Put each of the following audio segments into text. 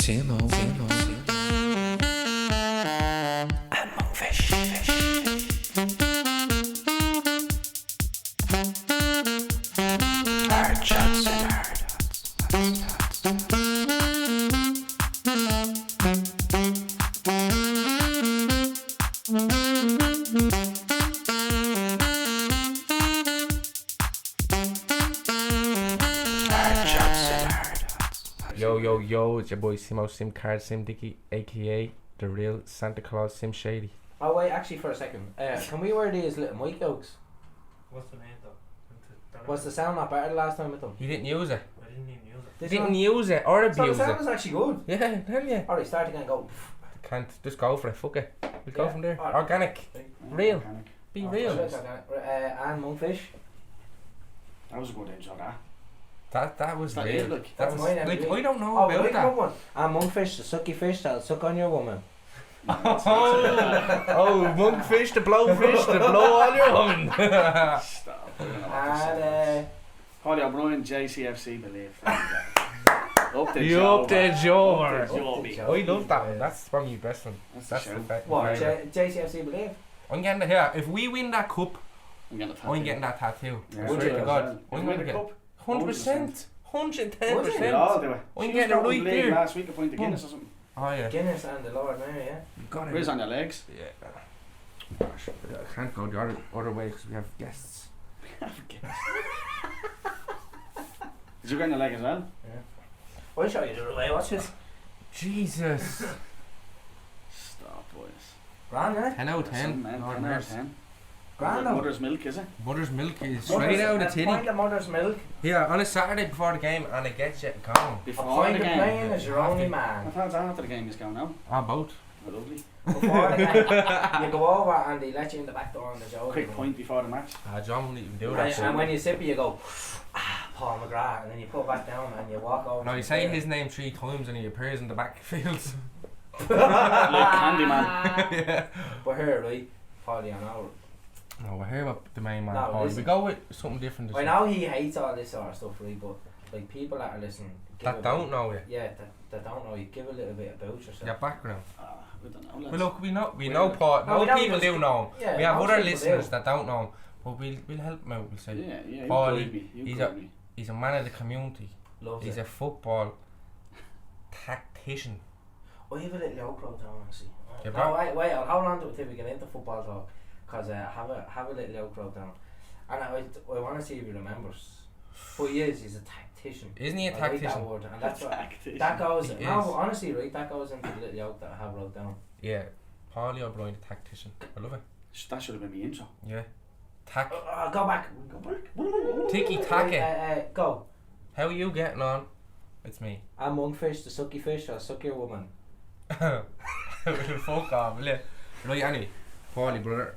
Simos, and Monkfish. Hard shots and hard Yo, it's your boy Simos, Sim Card, Sim Dicky, aka the real Santa Claus, Sim Shady. Oh wait, actually for a second, can we wear these little mic yokes? What's the name though? Was the sound not better the last time with them? You didn't use it. I didn't even use it. Did Didn't you use it or not? So the abuse sound it. was actually good. Yeah, hell yeah. Alright, start again, go. Can't just go for it. Fuck it. We'll go Yeah. from there. Alright. Organic, real. Be Oh, real. And Monkfish. That was a good intro, that. That was That real. is, like, That that's was mine, like actually. I don't know Oh, about wait, that. come on. And Monkfish, the sucky fish that'll suck on your woman. Oh, monkfish, the blowfish, the blow on your woman. Stop. And Pauly O'Brien, JCFC, believe. Update You update Joe. Update I love that one. That's probably your best one. That's That's the the shout. best what? one. JCFC believe? I'm getting it here. If we win that cup, I'm getting I'm getting that tattoo. Yeah. Swear to 100%. God. I'm I'm going gonna to get cup. 100%. We 110%. all do it. I'm She was getting a probably right beer. last week a pint of Guinness or something. Oh yeah. Guinness and the Lord Mayor, yeah. You got Where's on your legs? Yeah. Gosh, I can't go the other way because we have guests. Did you get on your leg as well? I'll show you the other way, watch this. Jesus. Stop, boys. Grand, eh? 10 out of 10. Some man, Lord 10 out of knows. 10. Grand, though. Mother's milk, is it? Mother's milk is straight out of the A pint titty. of mother's milk. Yeah, on a Saturday before the game and it gets you going. A Before pint the of game. playing is your Have only to. I man. thought after the game is going now. Ah, both. Oh, lovely. Before the game, you go over and they let you in the back door on the joke. Quick point before the match. Ah, John wouldn't even do And, that. and when you sip it, you go, Paul McGrath, and then you put back down and you walk over. No, to you the say chair. his name 3 times and he appears in the backfield. Like Candyman. Yeah. But here, right, Pauly, I know. No, we're here with the main man, No, Paul. listen. We go with something different this I week. know he hates all this sort of stuff, right, but like people that are listening. give That a don't bit- know you. Yeah, that don't know you. Give a little bit about yourself. Your background. We don't know. Well, look, we know We know don't- Paul. No, No we don't people just- do know him. Yeah, We have most other people listeners do. that don't know him, but we'll help him out. We'll say Yeah, you Pauly, guide me. You he's guide me. he's a man of the community. Loves He's it. a football tactician. I have a little outro down, see. Yeah, No, wait, I'll hold on to it till we get into football talk, cause have a little outro down, and I want to see if he remembers. But he's a tactician. Isn't he a I like that tactician? word, and that's what Tactician. that goes. He No, is. honestly, right, that goes into the little out that I have wrote down. Yeah, Pauly O'Brien, the tactician. I love it. That should have been the intro. Yeah, tack, Go back. ticky tacky. Go. How are you getting on? It's me. I'm Monkfish, the sucky fish. I'll suck your woman. Fuck off, will you? Right, anyway, Pauly, brother,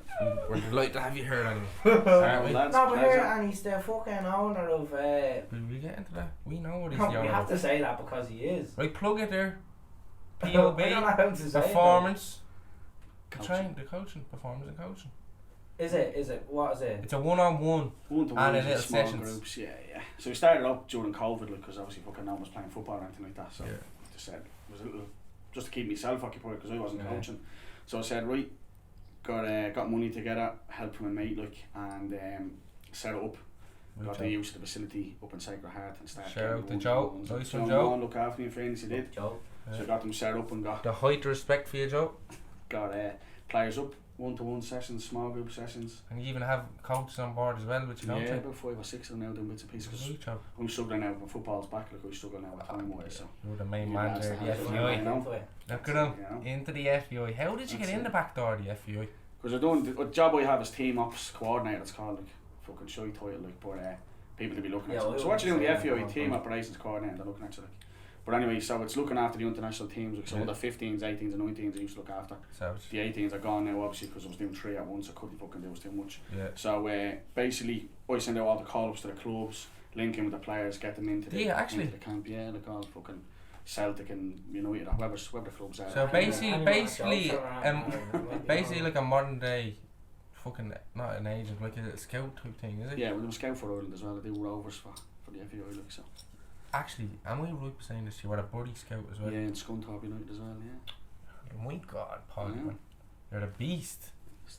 we're delighted to have you here anyway. Well, we? that's No, but here, pleasure. and he's the fucking owner of. Will we get into that? We know what he's We the owner have of. to say that because he is. Right, plug it there. I don't know POB, how to say it, though. performance, Coaching. the coaching, performance and coaching. Is it? What is it? It's a one-on-one. One-to-ones And a and little small sessions. groups, yeah. So we started up during COVID, like, because obviously fucking no one was playing football or anything like that. So Yeah. I just said it was a little just to keep myself occupied because I wasn't Yeah. coaching. So I said, right, got money together, help from a mate, like, and set it up. Got the use of the facility up in Sacred Heart and started. Shout out to getting Joe. one-to-ones. Nice one, John Joe. Vaughan, look after me in fairness, he did. Joe. So I got them set up and got The height of respect for you, Joe. players up, one-to-one sessions, small group sessions. And you even have coaches on board as well, which you don't Yeah, take. about 5 or 6 of them now doing bits and pieces. 'Cause Right, Joe. I'm struggling now with football's back, like I'm struggling now with time wise, so. You're the main You man lads there, the that have it, FEI. you know. Into it. Look at him, You know. into the FEI. How did you get That's in it. the back door of the FEI? Because I don't, the job I have is team ops coordinator, it's called, like, fucking shy title, like, but people to be looking Yeah, at you. well, So what you doing yeah, the FEI, yeah, team yeah. operations coordinator, they're looking at you, like. But anyway, so it's looking after the international teams, like, so Yeah. under 15s, 18s and 19s I used to look after. Savage. The 18s are gone now, obviously, because I was doing 3 at once, I couldn't fucking do it, was too much. Yeah. So basically, I send out all the call-ups to the clubs, link in with the players, get them into the, Yeah, actually. into the camp, yeah, like all fucking Celtic and United, or whoever the clubs are. So basically, Anyone basically like a modern day, fucking not an agent, like a scout type thing, is it? Yeah, well, I'm a scout for Ireland as well. I do Rovers for the FEI, like, so. actually, am I right by saying this? You were a buddy scout as well. Yeah, in Scunthorpe United as well, yeah. Oh my God, Paul, Yeah. man. You're a beast.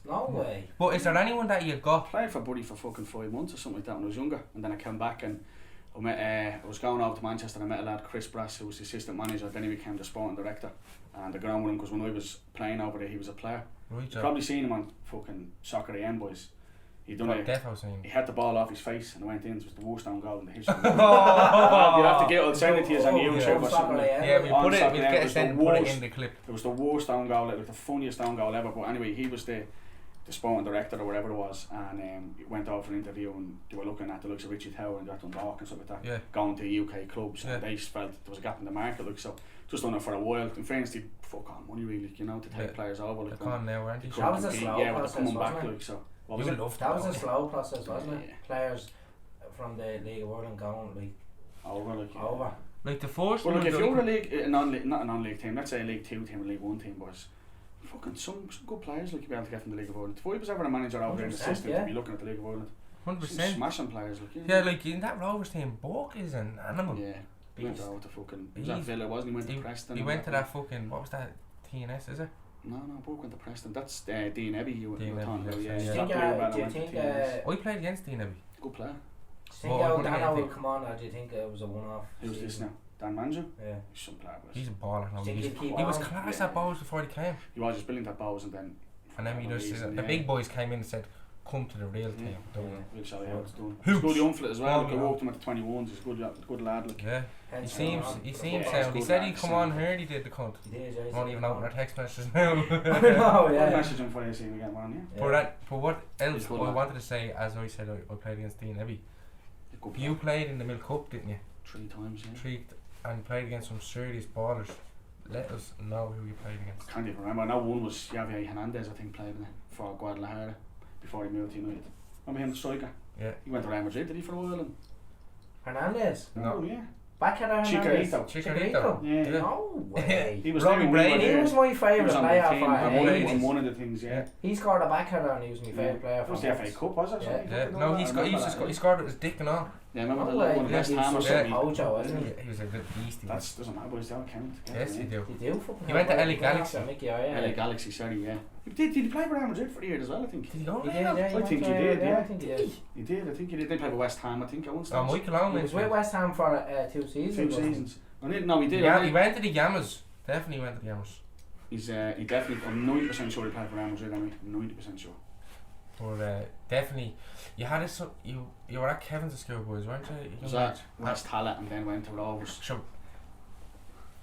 No way. But is there anyone that you got? Played for Buddy for fucking 5 months or something like that when I was younger, and then I came back and I met. I was going over to Manchester and I met a lad, Chris Brass, who was the assistant manager. Then he became the sporting director, and I got on with him because when I was playing over there, he was a player. Right, You've Joe. probably seen him on fucking Soccer AM, boys. He done it. Defo saying. He had the ball off his face and went in. It was the worst own goal in the history. You have to get. I'll send it to you on YouTube or something. Yeah, we On put it. Soccer We'll AM, get it a was send the and put it worst. in the clip. It was the worst own goal, like the funniest own goal ever. But anyway, he was the sporting director or whatever it was, and he went out for an interview and they were looking at the likes of Richie Tower and Got Dundalk and stuff like that, Yeah. going to UK clubs, Yeah. and they felt there was a gap in the market, like, so just done it for a while. In fairness, they fuck on money really, you know, to take Yeah. players over. They're Like, gone now, aren't they? they That was a couldn't slow compete, yeah, but process, they're coming back, wasn't it? like, so. What You was would it? love That was a that. slow process, wasn't it? Yeah. Players from the League of Ireland going like Over, like, yeah. over. Like the first Well, one. like, if the- you were a league, not a non-league team, let's say a League 2 team or League 1 team, boys, fucking some good players like you'd be able to get from the League of Ireland. If I was ever a manager over there in the 100%, system, yeah. to be looking at the League of Ireland, some 100%. smashing players, like, Yeah, like in that Rovers team, Bork is an animal. yeah. He went Beast. over to fucking, he was at He's- Villa, wasn't he? Went to Preston. He and went to that fucking, what was that? TNS, is it? No, Burke went to Preston. That's Dean Ebby you were Dean talking Ebby, about, yeah. yes, Do you yeah. think, Stopped Blue Bell do you and went think, to TNS. I played against Dean Ebby. Good player. Well, Dano I will think- come on, or do you think it was a one-off? Who's this season? now? Dan Manju? Yeah. He's some player, was. He's a baller now. Think He he'll keep was on? class Yeah. at balls before he came. He was just brilliant at balls and then... And then we for just, whatever reason, the yeah. big boys came in and said, come to the real team. Yeah. Don't we? We'll show you how it's done. Hoops. He's a good young fella as well. Oh, Like, I yeah. walked him at the 21s. He's a good lad. Like. Yeah. He Hence seems, on. he Yeah, seems he's sound. He good said lad, he'd come sound. on here, he did the cunt. He did, yeah. Won't even open our text messages now. No, I'll yeah. message him for you, see if we get one, yeah. But what else He's I good lad. wanted to say, as I said, I played against Dean Ebby. Good You player. played in the Milk Cup, didn't you? 3 times, yeah. And played against some serious ballers. Let us know who you played against. Can't even remember. I know one was Javier Hernandez, I think, played in it for Guadalajara before he moved to United. Remember him, the striker? Yeah. He went to Real Madrid, did he, for a while? And Hernandez. No. Oh, yeah. Backheader Hernandez. Chicharito. Yeah. No way. He was Robbie there when Brady. we He were was there. my He favourite was on the player team. for and ages. one of the things, yeah. He scored a backheader and he was my favourite Yeah. player It for was the FA Cup, was it? Yeah. Something Yeah. like No, that? he I scored. remember He that, scored with his dick and all. yeah, remember No the way. little one at Yeah, West he was Ham or such a something? mojo, wasn't he? He was a good beast. He That was. doesn't matter, boys, they all count. Yes, he do. He do fucking He went to have LA one. Galaxy. Mickey, yeah. LA Galaxy, sorry, yeah. Did he play for Real Madrid for a year as well, I think? Did he go He there? did, yeah. I went think to he did, LA, yeah. I think he did. He did, I think he did. They played for West Ham, I think, at one Oh, stage. Michael Owen He went was to with it. West Ham for 2 seasons. 2 wasn't he? seasons. No, he did. Yeah, I he went to the Yammers. Definitely went to the Yammers. He definitely, I'm 90% sure he played for Real Madrid, anyway. I'm 90% sure. But definitely, you had a you were at Kevin's school, boys, weren't you? Was at West Halle and then went to Rovers. So,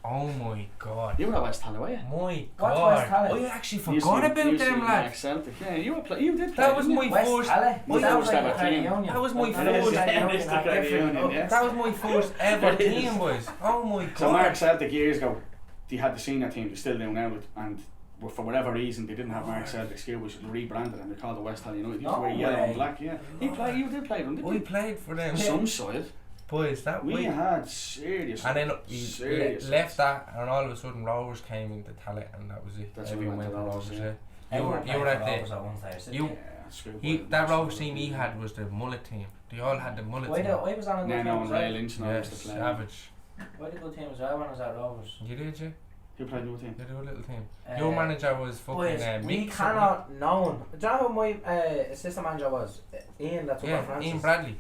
oh my God. You were at West Halle, were you? My What's God. West Halle? I actually You used to forgot be- about you used to them, be lads. Mark Celtic. Yeah, you did play. That was didn't you? my West first. Halle? My That was first like ever a credit team. union. That was my That was first- like Yeah, union it's the had credit different union, yeah. ups. That was my first ever It is. team, boys. Oh my God. So Mark Celtic years ago, they had the senior team, they still do now, and for whatever reason they didn't have Mark Celtic skill, we should rebrand it and they called it West Halle United. They used to wear No yellow way. and black, yeah. You did play them, didn't We you? played for them. Some side. Boys, that We week. had serious. And then he serious. left that, and all of a sudden Rovers came into Tally, and that was it. That's when Everyone we went to went to Rovers. Rovers, Yeah. Everyone You were played at for the. Rovers at one stage. You. Yeah, schoolboy. That Rovers team he had was the mullet team. They all had the mullet team. I was on a good Nano team and as Ray well. Lynch now Yeah, used to play. savage. I had a good team as well when I was at Rovers. You did, you? Who played your team? You did a little team. Your Uh, manager was fucking Boys, we Mick. cannot know. Do you know who my assistant manager was? Ian, that's what Yeah, Francis. Ian Bradley.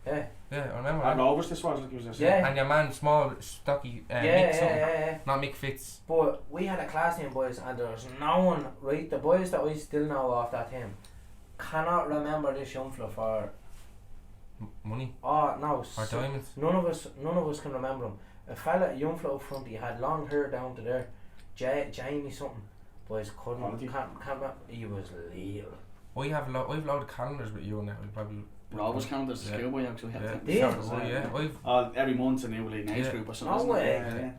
Yeah. Yeah, I remember At that. Rovers this was, like he was just Yeah. And your man, small, stocky, Yeah, Mick something. yeah. Not Mick Fitz. But we had a class team, boys, and there was no one, right? The boys that I still know off that team cannot remember this young fella for. Money. Oh no, Or diamonds. none of us can remember him. A fella, a young fella up front, he had long hair down to there. Jamie something. Boys couldn't. Quality. Can't remember. He was leal. I have a lot of calendars with you on that. We probably. Rovers calendars, Yeah. schoolboy actually had Yeah. that. Yeah. Oh, yeah. Every month a new league age Yeah. group or something. No isn't it? way. Yeah, yeah.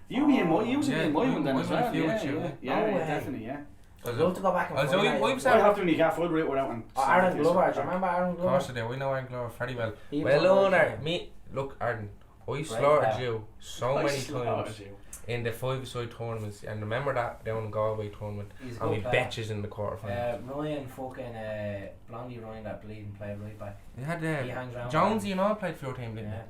You be in my, you was Yeah, in my one then I as was on a well. few Yeah, with you, yeah, yeah. No yeah, way. definitely, yeah. I'd love to go back and Also, find we- out. we've I have to when you gaff, I'd rate without and. Aaron Glover, do you remember Aaron Of course I Glover? do. We know Aaron Glover very well. He Well was on done, my Arden. team. Me, look, Arden. I slaughtered player. you so I many slaughtered times you. in the five-a-side tournaments, and remember that down in Galway tournament, He's a and we good player. betches in the quarter final. Ryan fucking Blondie Ryan that bleeding played right back. You had He hangs around. Jonesy and all played for your team, didn't Yeah.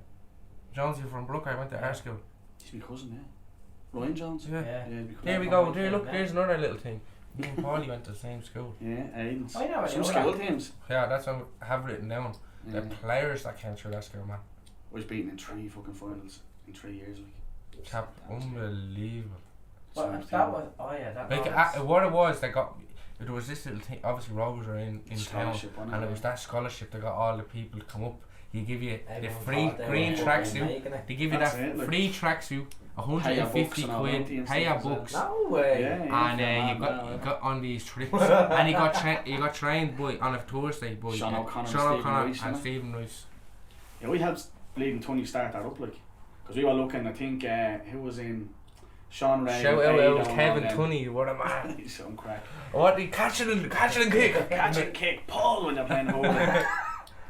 Jonesy from Brook, I went to our school. He's my cousin, yeah. Ryan Jones. Yeah. Yeah. Yeah, my cousin. There we go. There, look, there's another little thing. Me and Pauly went to the same school. Yeah, Aiden's. I never Some knew school that. teams. Yeah, that's what I have written down. Yeah. The players that came through that school, man. I was beaten in 3 fucking finals in 3 years, like. Cap, unbelievable. But that was, that Like, was. what it was, they got, there was this little thing, obviously Rovers are in town, Scholarship on it, and it yeah. was that scholarship that got all the people to come up. You give you the Everyone free thought they green were tracksuit, making it. they give you That's that it, like. free tracksuit, Pay your 150 books and all quid, that and pay your stuff as well. books. No way. Yeah, And yeah, you got on these trips, and you got trained by on a Thursday by Sean O'Connor and Sean Stephen O'Connor Rice, and innit? Stephen Rice. Yeah, we helped Bleeding Tony start that up, like. Because we were looking, I think, who was in Sean Ray. Shout out Aidan old and Kevin all them. Tunney, what a man! He's some crack. What he catch it and kick, Catch and kick, Paul when they're playing hurling.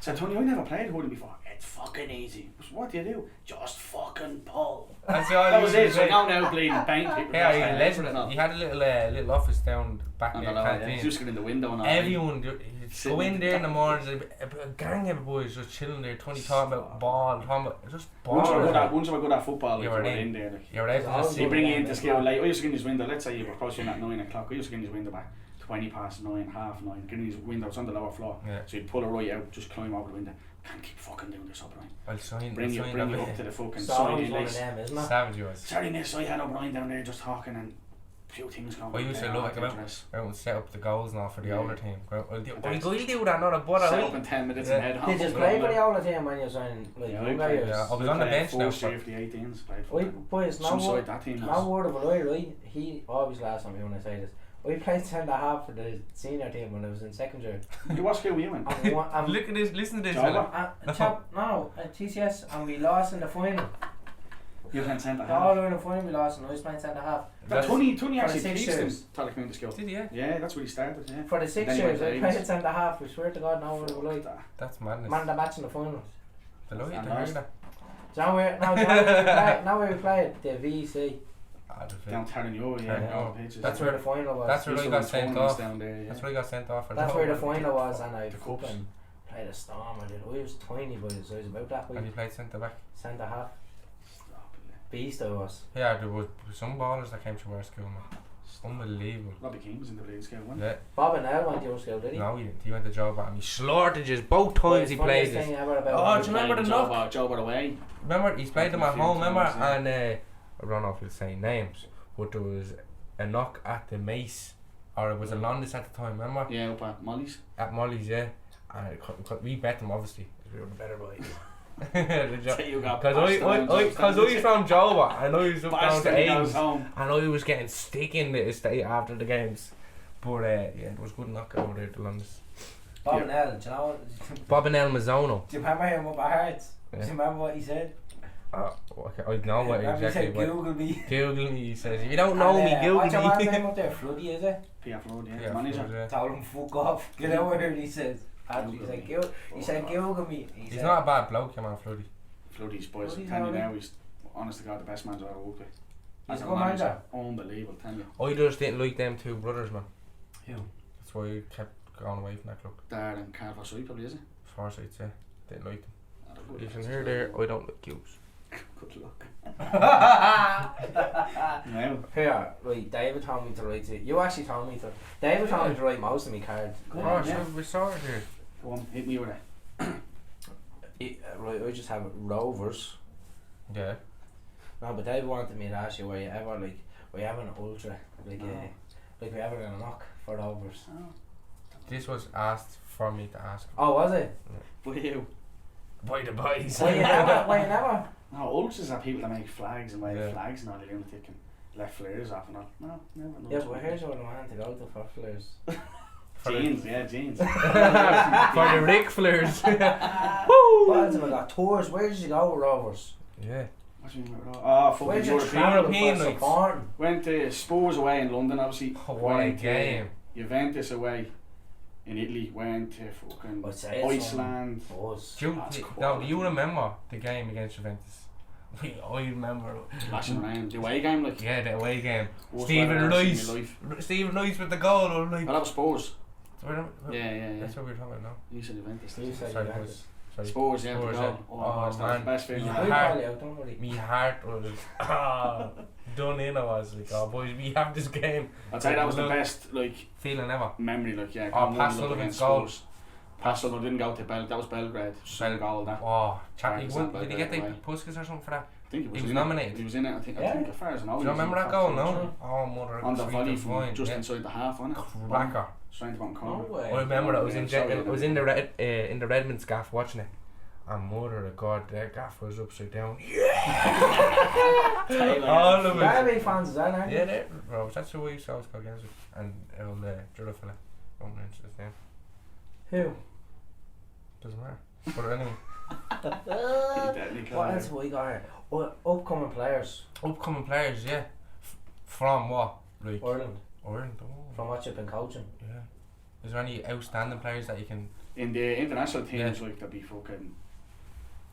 So Tony, I never played hurling before. It's fucking easy. So what do you do? Just fucking pull. That's all That he was used it. to So say. now bleeding paint people. Yeah, he's a and legend. all. He had a little office down back And there, all that, yeah. canteen. He used to get in the window and all. Everyone, Sitting go in in there in the the- mornings, a gang of boys just chilling there, 20 talking about ball, talking about just Once you were good ball. at, once you were good at football, like, You you were were in. in there. Like. You're able to Always see. They good. bring you into school late. I used to get in his window. Let's say you were crossing at 9 o'clock. I used to get in his window by 20 past 9, half 9. Get in his window. It's on the lower floor. Yeah. So you'd pull it right out, just climb over the window. Can't keep fucking doing this, O'Brien. I'll sign Bring you that up to the fucking It's side always in one of this. them, isn't it? Savage was. Sorry, miss, I had O'Brien down there just talking and a few things going I on. used to there, look all at the them. dress. I would set up the goals now for the Yeah. older team. I'll do That's- that, not a bother. Set up in 10 minutes Yeah. and head home. Did you play for the older team when you was in like Yeah, younger I played, years? yeah. I was on the bench now First for- year of the 18s. Played for We them. boys, Some no side word, that team no was. word of a lie, right? He always laughs at me when I say this. We played centre half for the senior team when I was in second year. You what school were you in? And we won, Look at this, listen to this. Java? fella. chap, no, at TCS, and we lost in the final. You were playing centre The all half. in the final we lost, and I was playing centre half. That's- Tony for the actually 6 teached them. years. Taught community school. Did he, yeah? Yeah, that's where he started, yeah. For the 6 Then he years, went I to played Ames. centre half. We swear to God, no word of a lie. That's madness. Man, the match in the final. Delighted to And hear lost. that. Now where we played the VC. Ah, the Down fit. Tarrano, Tarrano. yeah. all the pitches. That's where the final was. That's where Used I to got run sent tournaments off. down there, yeah. That's where I got sent off. For That's that. where the final was, and I The cups. fucking played a storm. I did. I was tiny, boys. I was about that Have big. you played centre back? Centre half. Stop it, Beast I was. Yeah, there was some ballers that came through our school, man. Unbelievable. Robbie King was in the league scale, wasn't Yeah. Bob and El went to your school, did he? No, he didn't. He went to Joba and he slaughtered us both times he played Funniest us. thing ever about Oh, him. do you remember the knock? Job away. Remember, he's played them at A few home, remember? times, yeah. And I don't know if he'll say names, but there was a knock at the Mace, or it was a Londis at the time, remember? Yeah, up at Molly's. At Molly's, yeah. And we bet them, obviously, 'cause we were the better boys. So you got Because passed around I those was standards. from Joba and I was up down Passed to and he goes Ames, home. and I was getting stick in the estate after the games. But yeah, it was good knock over there at the Londis. Bob and El, do you know? Bob and El Mazzono. Do you remember him up at Hearts? Do Yeah. you remember what he said? Okay, I know what Remember exactly he said, what. Google me. Google me, he says. If you don't know And, me, Google what's your man's me. name up there? Floody, is it? P.F. Floyd, yeah, Yeah, manager. yeah. Told him fuck off. Get over here, he says. And he said, he said, Google me. He He's said, not a bad bloke, your man, Floody. Floody's boys. Floody's I'm telling you alright. now, he's honest to God the best manager I ever worked with. He's As a a good manager. unbelievable, tell you. I just didn't like them two brothers, man. Who? That's why I kept going away from that club. Dad and Carver Sui probably, is it? Forsyth, yeah. Didn't like them. Ah, they're good You can lads. hear there, I don't like yous. Good luck. Here, Now, right, David told me to write it. You actually told me to. David told me to write most of my cards. Oh, sure, we saw it here. go on, hit me with it. Right, I just have Rovers. Yeah. No, but David wanted me to ask you, were you ever like, were you ever an ultra? Like, No. like were you ever gonna knock for Rovers? Oh. This was asked for me to ask. Oh, was it? For you. By the boys. Were you never? Were you never? No, ultras are people that make flags and wave Yeah. flags and all the lunatic and left flares off and all. No, never. No, Yeah, but here's what I want to go to for flares. Jeans, yeah, jeans. For the Ric Flairs. What else have I got? Tours. Where did you go with Rovers? Yeah. What do you mean? Fucking Where'd you European. travel European for nights. supporting? Went to Spurs away in London, obviously. Oh, what a Went to game. Juventus away in Italy. Went to fucking I'd say it's Iceland. Buzz. Do you, That's now, quality. do you remember the game against Juventus? I remember. Flashing around. The away game, like. Yeah, the away game. Worst Stephen weather I've ever seen Rice. in my life. Stephen Rice with the goal. I'm like, Well, that was Spurs. Where- Yeah, yeah, yeah. That's what we were talking about now. You said Juventus. You said Sorry, Juventus. Sorry. Spurs, yeah, Spurs, the yeah. goal. Oh, that was the man. best feeling. Yeah. We'll Heart- call you out, don't worry. Me heart was done in. I was like, oh boys, we have this game. I'd say that was the Look, best feeling ever. memory, yeah. Oh, going Pat 1-0 Sullivan's against goal. Spurs. Pat Sullivan didn't go to that was Belgrade. Some goal that. Oh, Right, did he get the away. Puskas or something for that? I think He was in it. nominated. He was in it. I think as far as I know. Do you remember that goal? No. Oh, mother. On the sweet volley divine, from just yeah. inside the half, on it. Cracker. Straight to bottom No corner. way. I remember I was in Sorry, I was in the Redmond's gaff watching it, and mother of God, their gaff was upside down. All of it. Derby fans is that, aren't you? Yeah, they're Rovers. That's who we used to always go against. And old Druid fella. Don't mention his name. Who? Doesn't matter. But anyway, What else have we got here? Upcoming players. upcoming players, yeah. From what? Like Ireland. Ireland. Oh, From what you've been coaching. yeah. Is there any outstanding players that you can? In the international teams, Yeah. like there'll be fucking.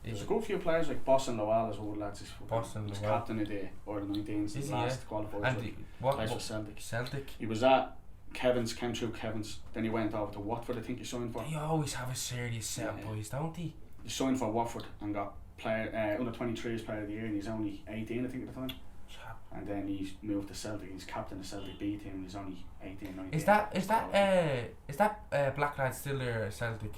There's Is a good few players like Boston Lowell as well, lads. Boston He's Lowell. captain of the Ireland 19s. Is he, last qualifiers. and Like, what? plays for Celtic. Celtic. He was at Kevin's, came through Kevin's. Then he went over to Watford. I think he signed for. They always have a serious setup, Yeah. boys, don't they? He signed for Watford and got player under 23s player of the year, and he's only 18, I think, at the time. And then he's moved to Celtic. He's captain of Celtic B team. And he's only 18, 19. Is that black lad still there at Celtic?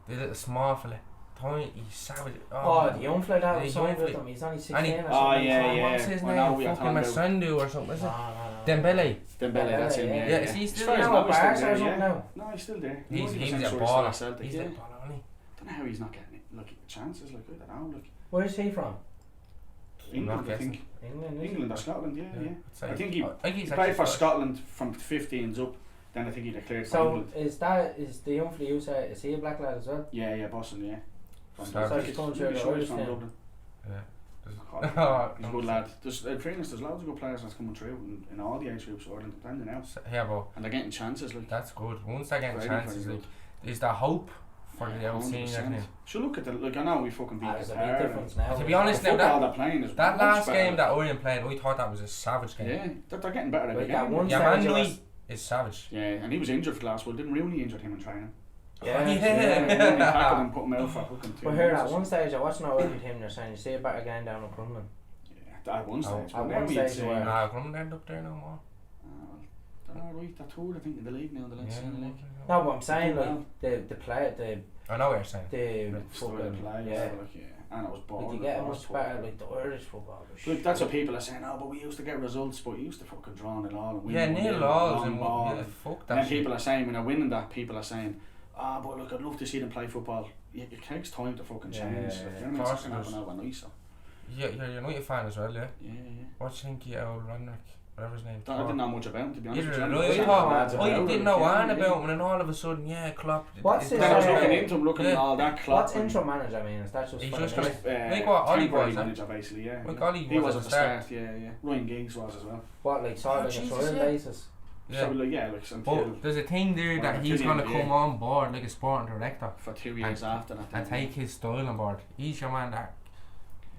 The little small fella, tiny, savage. Oh, the young fella that the was signed young with fella. him. He's only 16 And he- or Oh, something. yeah. What's his I name? know we are Fucking talking about. Masundu or something, is it? No. Dembele. Dembele, that's him. Yeah, Yeah, is he still As far as there? I know, Now he's at still Barca or there, something yeah. now. No, he's still there. He's a 90% sure he's still baller. at Celtic, He's yeah. a baller, isn't he? Don't know how he's not getting chances. Like I don't know. Like Where's he from? England, I guessing. think. England. is he? England or Scotland, yeah. I'd say- I think he I think he's played actually for Scottish. Scotland from 15s up. Then I think he declared for So England. is the young fella you say, is he a black lad as well? Yeah, Boston, yeah. From So Dublin. he's going through the Sure he's Irish from then. Dublin. Yeah. He's a good lad. There's fairness, there's loads of good players that's coming through in all the age groups, Ireland, depending now. Yeah, but And they're getting chances, like. that's good. Once they're getting Very, chances, very like, is there hope for the old 100%. senior team? Sure, look at the, like, I know we fucking beat There's a Qatar big and difference now. To be honest, the now football they're playing is that much last better. game that Ireland played, I thought that was a savage game. Yeah, they're getting better every Like that game. one Yeah, stage man, it Louis was- is savage. Yeah, and he was injured for last. Well, didn't Rooney injured him in training? Yeah. Yeah. and then he tackled him, put him out for fucking 2 But here months at or one something. stage I watched an Ireland team, they're saying you see a better game down in Crumlin. Yeah, at one stage. At but one then we'd stage say, where- Nah, Grumman aren't up there no more. they're alright. They're third, I think, in the league now. The Yeah, next league. No, but I'm saying Well, like the play I know what you're saying. the Style of fucking play, yeah. like, and it was boring. Like you get a it was much poor. better like the Irish football. was Look, that's shit. what people are saying. Oh, but we used to get results, but you used to fucking draw it all and win. Yeah, 1-0, nil alls long and ball. yeah, fuck And that then shit. people are saying, when they're winning that, people are saying, ah, but look, I'd love to see them play football. It takes time to fucking Yeah, change. yeah, Like, yeah. you know Of what I mean? course It's not it gonna does. happen overnight, so. Yeah, you're a United fan as well, yeah? Yeah. What do you think of old Rannick? Whatever his name. I didn't know much about him, to be honest. Either with did you. I. Yeah, I thought, lads I about didn't it, know yeah, anything yeah. about him, and then all of a sudden, yeah, Klopp. What's his Then I was Yeah. looking into him, looking at Yeah. all that Klopp. What's intro manager mean? Is that just He's for just the gonna- minute? Like what Ollie temporary was, huh? manager, basically, yeah. Like Ollie He was was at at the the start, yeah. Ryan Giggs was as well. What like sort of like a Jesus, trial yeah. basis? Yeah. So, like, yeah, like, until But there's a thing there that Well, he's until the gonna end of the come on board like a sporting director for 2 years and- after that. and take his style on board. He's your man that,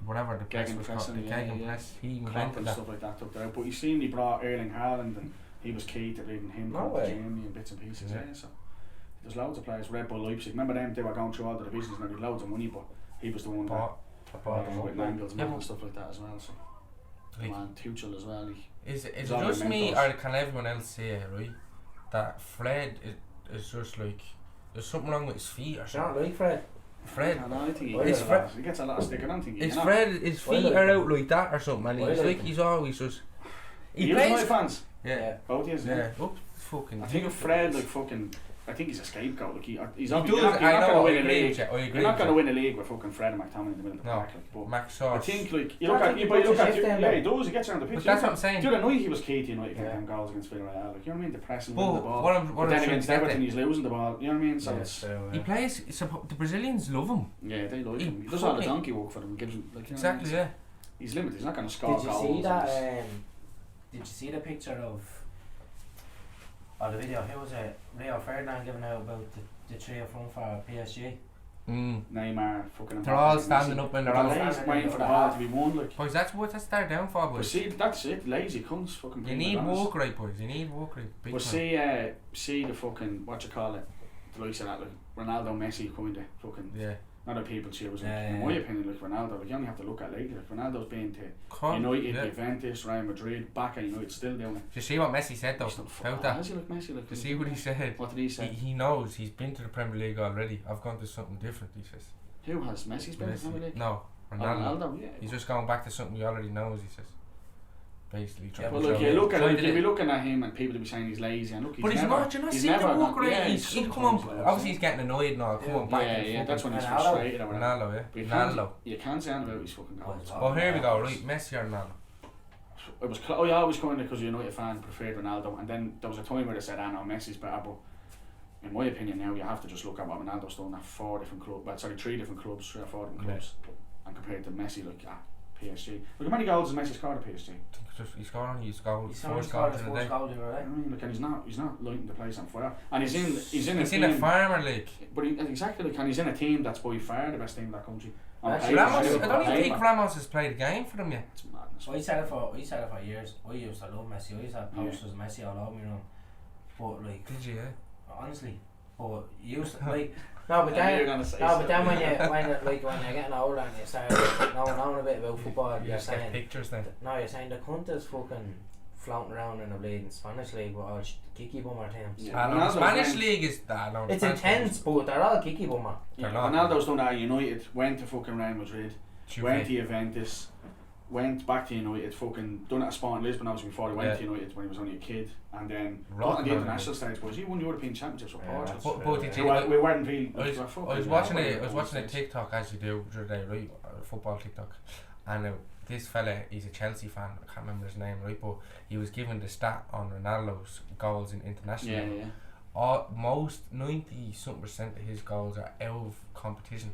whatever the press was called, the Gegenpressing, yeah, Gegen yeah. press, he Klopp invented and that. stuff like that took that out. But you seen he brought Erling Haaland and he was key to leading him No come to way. Germany and bits and pieces. Yeah. Yeah. So there's loads of players. Red Bull Leipzig. Remember them? They were going through all the divisions and they had loads of money, but he was the one that But with Mangles Yeah, and but- stuff like that as well. So like, man, Tuchel as well. is it He's all just their me mentors. or can everyone else say it, right? That Fred is just like there's something wrong with his feet or It's not something. like Fred. Fred, I think he Well, gets, it's a lot, he gets a lot of stick. I don't think he his can. Fred, his feet Well, are out like that or something, and Well, he's like like him. he's always just he You my plays. fans. Yeah, Both is. yeah, up fucking. I think Fred like fucking. I think he's a scapegoat. Like he's He obviously does. you're not I going to know. I win a agree league. with you. I agree. You're not with going to you. win a league with fucking Fred and McTominay in the middle of the No. pack. Like, but Max I Sauce. think like you I look think at he you, but you puts look a at shift in yeah, there. he does. He gets around the pitch. But that's what I'm saying. The other night he was key to United Yeah. getting goals against Villarreal. Like, you know what I mean? The pressing, But winning the ball. what But I'm then trying against to get Everton, at, he's losing the ball. You know what I mean? So it's he plays. The Brazilians love him. yeah, they like He him. He does all the fucking- donkey work for them. He gives them like you know Exactly. what I mean? Yeah. He's limited. He's not going to score Did you goals. see and that? it's- Did you see the picture of? Oh, the video. Who was it? Rio Ferdinand giving out about the three up front for PSG. Neymar, fucking. They're all Mbappe, standing Messi. up and They're they're all all standing waiting in for the the ball half. to be won. Like, Boys, that's what they're down for, but boys. see, that's it. Lazy cunts, fucking. You being need honest. work rate, boys. You need work rate. Big But time. see the fucking what you call it, the likes of that, like Ronaldo, Messi, kind of fucking Yeah. Not that people cheer was like, Yeah, in yeah, my yeah. opinion, like Ronaldo, like you only have to look at lately. Like Ronaldo's been to Come, United, yeah. Juventus, Real Madrid, back at United, still doing it. Do you see what Messi said though? He's not About fucking that? Has he like Messi? Like, Do you see what he said? What did he say? He knows, he's been to the Premier League already. I've gone to something different, he says. Who has Messi's been to the Premier League? No, Oh, Ronaldo. Ronaldo, yeah. He's just going back to something he already knows, he says. Basically, Yeah, Well, but look, so- you look at so him, did you'll be it- looking at him and people will be saying he's lazy and look, But he's never, not, you're not he's seeing the never work gone- rate. yeah, He'll come on, sometimes, obviously he's getting annoyed and all, come on back Yeah, and yeah, that's when he's Ronaldo. frustrated or whatever. Ronaldo, But yeah. you can't, Ronaldo. you can't say anything about his fucking goals. Oh, Well, here we go, right, Messi or Ronaldo? It was I always kind of, because you're a United fan, preferred Ronaldo, and then there was a time where they said, no, Messi's better, but in my opinion now, you have to just look at what Ronaldo's done at 3 different clubs, 3 different clubs, and compared to Messi, like PSG. Look, how many goals has Messi scored at PSG? He's scored his goals, He's 4 only goals scored his in a first day. goal the other I day. mean, look, and he's not lighting the place on fire, and he's in a He's team, in a Farmer League. but exactly, like, and he's in a team that's by far the best team in that country. On Actually, paper, Ramos, I on don't even think paper, Ramos has played a game for them yet. it's madness. I said it for years. I used to love Messi. I used to have posters of Messi all over me room. But like, Did you, yeah? honestly, but you used to like. No, but I knew you were then, gonna say no, but then something. when you're getting older and you start knowing a bit about football, You you're just get saying, pictures then. you're saying the cunt is fucking floating around in the bleeding Spanish league with all kicky bummer teams. Yeah. I know, the Ronaldo's Spanish went- league is... I know, the It's Spanish intense, but they're all kicky bummer. Yeah, They're not. Ronaldo's done that at United, went to fucking Real Madrid, Juve. went to Juventus, went back to United, fucking done it at Sporting Lisbon obviously before he went Yeah. to United when he was only a kid, and then Rotten on the man. international stage was he won European Championships with Yeah, Portugal. But did So you... we weren't really. I was watching a TikTok as you do the other day, right? Football TikTok, and this fella, he's a Chelsea fan. I can't remember his name, right? But he was given the stat on Ronaldo's goals in international. Yeah. Most 90% of his goals are out of competition.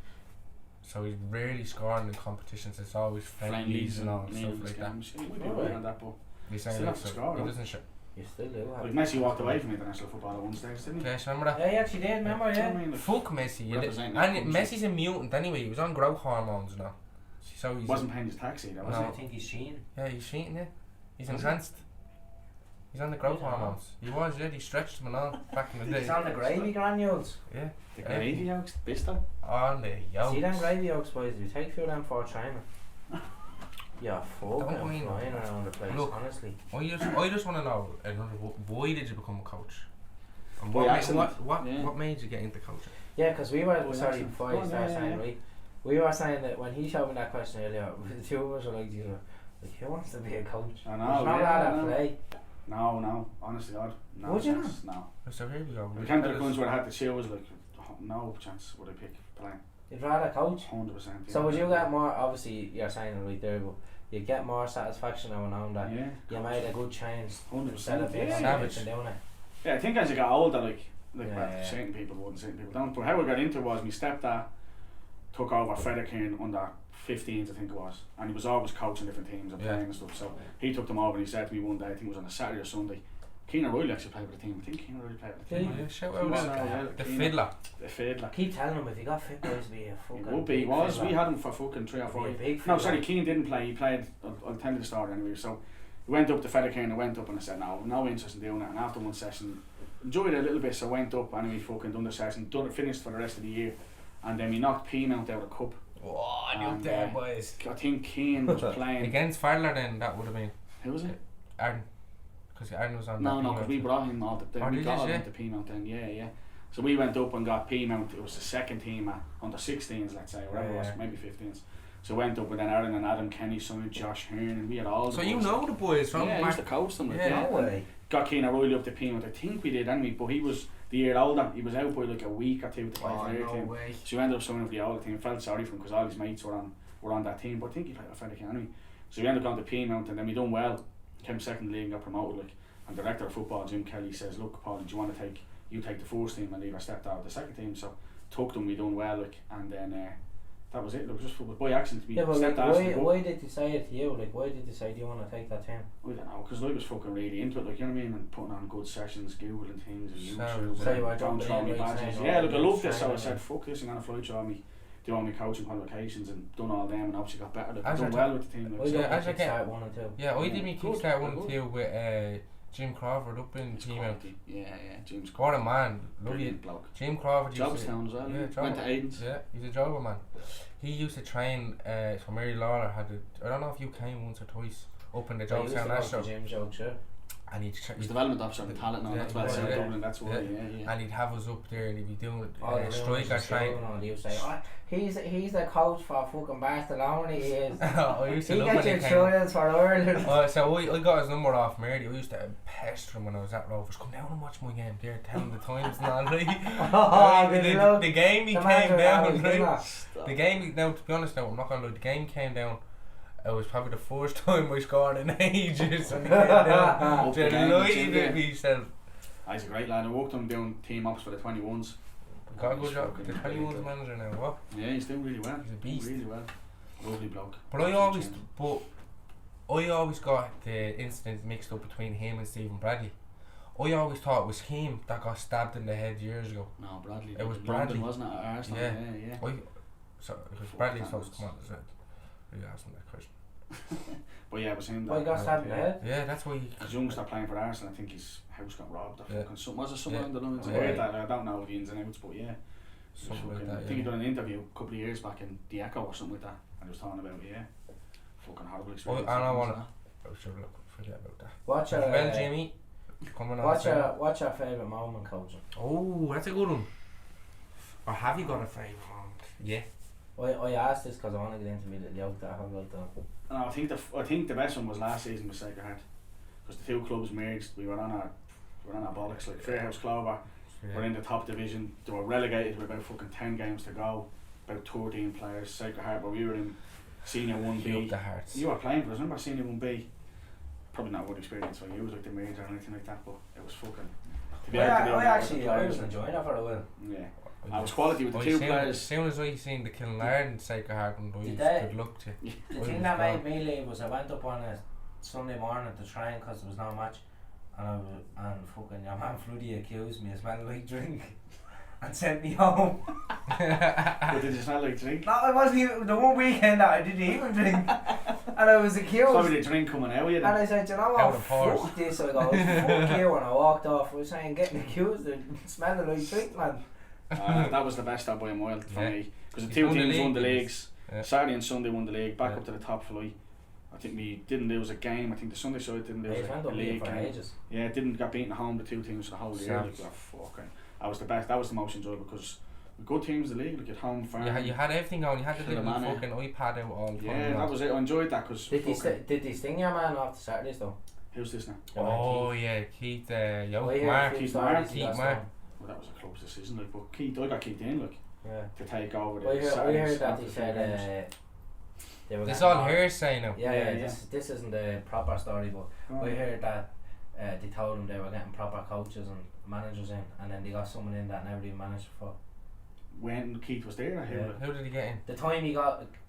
So he's rarely scoring in competitions. It's always friendlies and all stuff like that. We'd be right on that, but He's Still saying have like, to so score, he though. doesn't show. You still do. like Messi walked away from international football at one stage, didn't he? Okay, so remember that? Yeah, he actually did. Remember? Do you know Yeah. what I mean? Like, Fuck Messi. You representing and that country. Messi's a mutant anyway. He was on growth hormones now. So he's wasn't paying his taxi, though, was No. I think he's Sheen. yeah, he's cheating. Yeah, he's Was he? enhanced. He's on the growth Yeah. hormones. He was, yeah. He stretched him and all back in the day. He's on the gravy granules. Yeah. he? The gravy yolks, Bisto. On the yolks. See them gravy yolks, boys? You take a few of them for a training. Yeah, fucking Don't mean- flying around the place, Look. honestly. I just want to know why did you become a coach? And By what, accident. what what made you get into coaching? Yeah, because we were, Well, sorry, that's- before go you on, start yeah, saying, yeah. right, we were saying that when he showed me that question earlier, the two of us were like, who wants to be a coach? I There's know, not yeah, allowed I to know. play. No, honestly, no. Would you chance, No. So here we go. We came to the points where I had to chill, was like, oh, no chance would I pick playing. You'd rather coach. 100%. So would you get more, obviously you're saying it right there, but you'd get more satisfaction now knowing that Yeah. you made a good change 100%. instead of being Yeah. on the Savage. pitch and doing it. Yeah, I think as I got older, like Yeah, well, yeah. certain people wouldn't, certain people don't. But how I got into it was my stepdad took over Frederick under 15s, I think it was, and he was always coaching different teams and Yeah. playing and stuff. So he took them over and he said to me one day, I think it was on a Saturday or Sunday, Keenan Riley actually played with the team. I think Keenan Riley played with the Did team. he? Yeah, shout He was, out yeah, the Keenan. fiddler. The fiddler. Keep telling him if he got fit, boys, be a He fucking would be. He big was. fiddler. We had him for fucking 3 or He'd 4 be a years. big No, fiddler. sorry, Keane didn't play. He played. I'll tell you the story anyway. So we went up to Frederick and I went up and I said, no interest in doing it. And after one session, enjoyed it a little bit. So I went up and we fucking done the session, done it, finished for the rest of the year, and then we knocked Peamount out of the cup. Oh, And, you there, boys. I think Keane was playing. Against Fadler then, that would have been Who was it? Arden. Because Arden was on No, that no, team, because we actually. brought him all the. Oh, We did got you, him yeah? into Peamount then. Yeah. So we went up and got Peamount. It was the second team at under 16s, let's say, whatever it was, Yeah. maybe 15s. So went up with then Aaron and Adam Kenny, son, Josh Hearn, and we had all. So the you boys. know the boys from Yeah, I used to back. coach them. Like, Yeah. No way. Got Keane Riley up to Peamount. I think we did anyway, but he was the year older. He was out by like a week or two to play Oh, for their no team. way. So we ended up signing for the older team. Felt sorry for him because all his mates were on that team. But I think he played for Frederick anyway. So we ended up going to Peamount and then we done well. Came second in the league and got promoted. Like, and the director of football, Jim Kelly, says, "Look, Paul, do you want to take the first team and leave our stepdad with the second team?" So took them. We done well, like, and then that was it. Look, just by accident, we Yeah, but like, stepdad. why did they say it to you? Like, why did they say, do you want to take that team? I don't know, because I was fucking really into it, like, you know what I mean, and putting on good sessions, Googling things, and YouTube, So you were don't jumping throw in, me like, badges. saying, Yeah, oh, look, I you're loved it, so I training said, and- fuck this, I'm going to fly through me, do all my coaching qualifications, and done all them, and obviously got better, like, As done you're well with the team. Why Like, did so. Yeah, as you I get- start 1 and 2? Yeah, I did me Good, kickstart good. 1 and 2 with Jim Crawford up in It's team out. quality. Yeah, James What a man, lovely. Brilliant bloke. Jim Crawford used to, Jobstown as well. yeah, Went to Aiden's. yeah, he's a jobber man. He used to train. So Mary Lawler had I don't know if you came once or twice up in the I used to Jobstown go National, to Jim Joke, sure. and he'd He's development officer in talent now. Yeah, That's well yeah, said yeah. Dublin. That's why. Yeah. and he'd have us up there, and he'd be doing All the striker train. And you say, oh, he's the coach for fucking Barcelona. He is. I used to He love gets when your he came. trials for Ireland. So I got his number off Mary. I used to pester him when I was at Rovers. Come down and watch my game there, tell him the times and all, right? Oh, the game he the came manager down, always do right? that. The game, now to be honest now, I'm not gonna lie, the game came down. It was probably the first time I scored in ages. And it came down. Delighted with myself. He's a great lad. I worked him doing team ups for the 21s. Got a good He's job. fucking The really 21's good. manager now, what? Yeah, he's doing really well. He's a beast. Really well. Lovely bloke. But I always got the incident mixed up between him and Stephen Bradley. I always thought it was him that got stabbed in the head years ago. No, Bradley. It was London, Bradley. wasn't it? At Arsenal. Yeah. Yeah. So because Fuck, Bradley's that supposed was- to come on, is it? You asked him that question. But yeah, it was him. Well, he got stabbed in the head. Yeah, that's why. His youngster playing for Arsenal, I think his house got robbed or Yeah. fucking something. Was it somewhere Yeah. on the lines? Yeah. I heard that. I don't know the ins and outs, but yeah. Something like Fucking- that. I think he Yeah. done an interview a couple of years back in The Echo or something like that, and he was talking about fucking horrible experience. I don't wanna- Oh, sure, look, forget about that. What's your Well, Jimmy, coming on. what's soon. your favourite moment, coaching? Oh, that's a good one. Or have you got a favourite moment? Yeah. I asked this because I want to get into me little joke that I have about them. No, I think the best one was last season with Sacred Heart, because the two clubs merged. We were on our bollocks like Fairhouse Clover. We're in the top division. They were relegated with about fucking 10 games to go. About 13 players. Sacred Heart, but we were in Senior 1B. The hearts. You were playing for us, remember Senior 1B? Probably not a good experience for you, it was like the major or anything like that, but it was fucking. To be able to do that with the I players. was enjoying it for a while. Yeah. I was quality with the two players. As soon as I seen the Kilnarden Sacred Heart and Did boys, they? good luck to you. The I thing was that gone. made me leave was I went up on a Sunday morning to train because there was no match, and fucking your man Floody accused me of smelling like drink and sent me home. But did you smell like drink? No, I wasn't even, the one weekend that I didn't even drink, and I was accused. Probably the drink coming out of you And then. I said, you know Out what, of pores. fuck this, I go, fuck you, and I walked off. I was saying, getting accused of smelling like drink, man. That was the best out by a mile for Yeah. me. Because the He's two won the teams won the league, leagues. Yeah. Saturday and Sunday won the league, back Yeah. up to the top flight. I think we didn't lose a game. I think the Sunday side didn't lose They went a up here league for game. ages. Yeah, didn't get beaten at home the two teams for the whole year. Sam. Like, fucking, that was the best. That was the most enjoyable because the good teams in the league, like at home, farm. You had everything going. You had the Kill a little man, fucking iPad out all the time. Yeah, that was it. I enjoyed that because. Did they sting your man off the Saturdays though? Who's this now? Oh yeah, Keith, yo, I hear a Mark, few Keith stories Mark, he Keith got Mark. stung. Well, that was a close decision. Like, but Keith, I got Keith in like Yeah. to take over. I The heard Saturdays that after he the said games. they were This getting all more- hearsay now. Yeah, Yeah, this isn't the proper story, but Oh, I yeah. heard that they told them they were getting proper coaches and managers in, and then they got someone in that never even managed before. When Keith was there, I heard. Yeah. Like, Who did he get in? The time they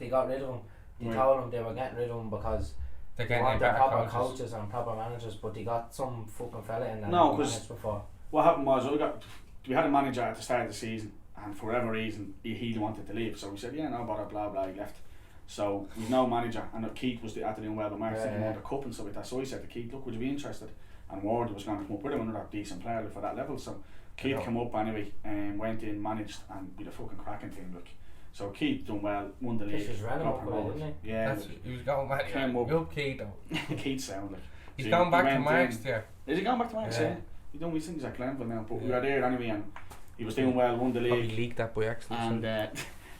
got rid of him, they Right. told them they were getting rid of him because They're they getting in wanted better proper coaches. coaches and proper managers, but they got some fucking fella in that No, never 'cause- managed before. what happened was we had a manager at the start of the season, and for whatever reason he wanted to leave. So we said, yeah, no bother, blah blah. He left. So we've no manager, and Keith was after doing well, but Mark didn't want the cup and stuff like that. So I said to Keith, look, would you be interested? And Ward was going to come up with him, another decent player for that level. So Keith Yeah. came up anyway and went in, managed, and with a fucking cracking team. Look, so Keith done well, won the league, This was random got up with it, promoted. didn't Yeah, That's, he was going back. Came up. Good Keith though. Keith sound like. He's So gone he back to went Marks in. there. Is he gone back to Marks? Yeah. Yeah. He done. We think he's at Glenville now, but we Yeah. were there anyway, and he was doing well, won the Probably league. leaked that by accident. And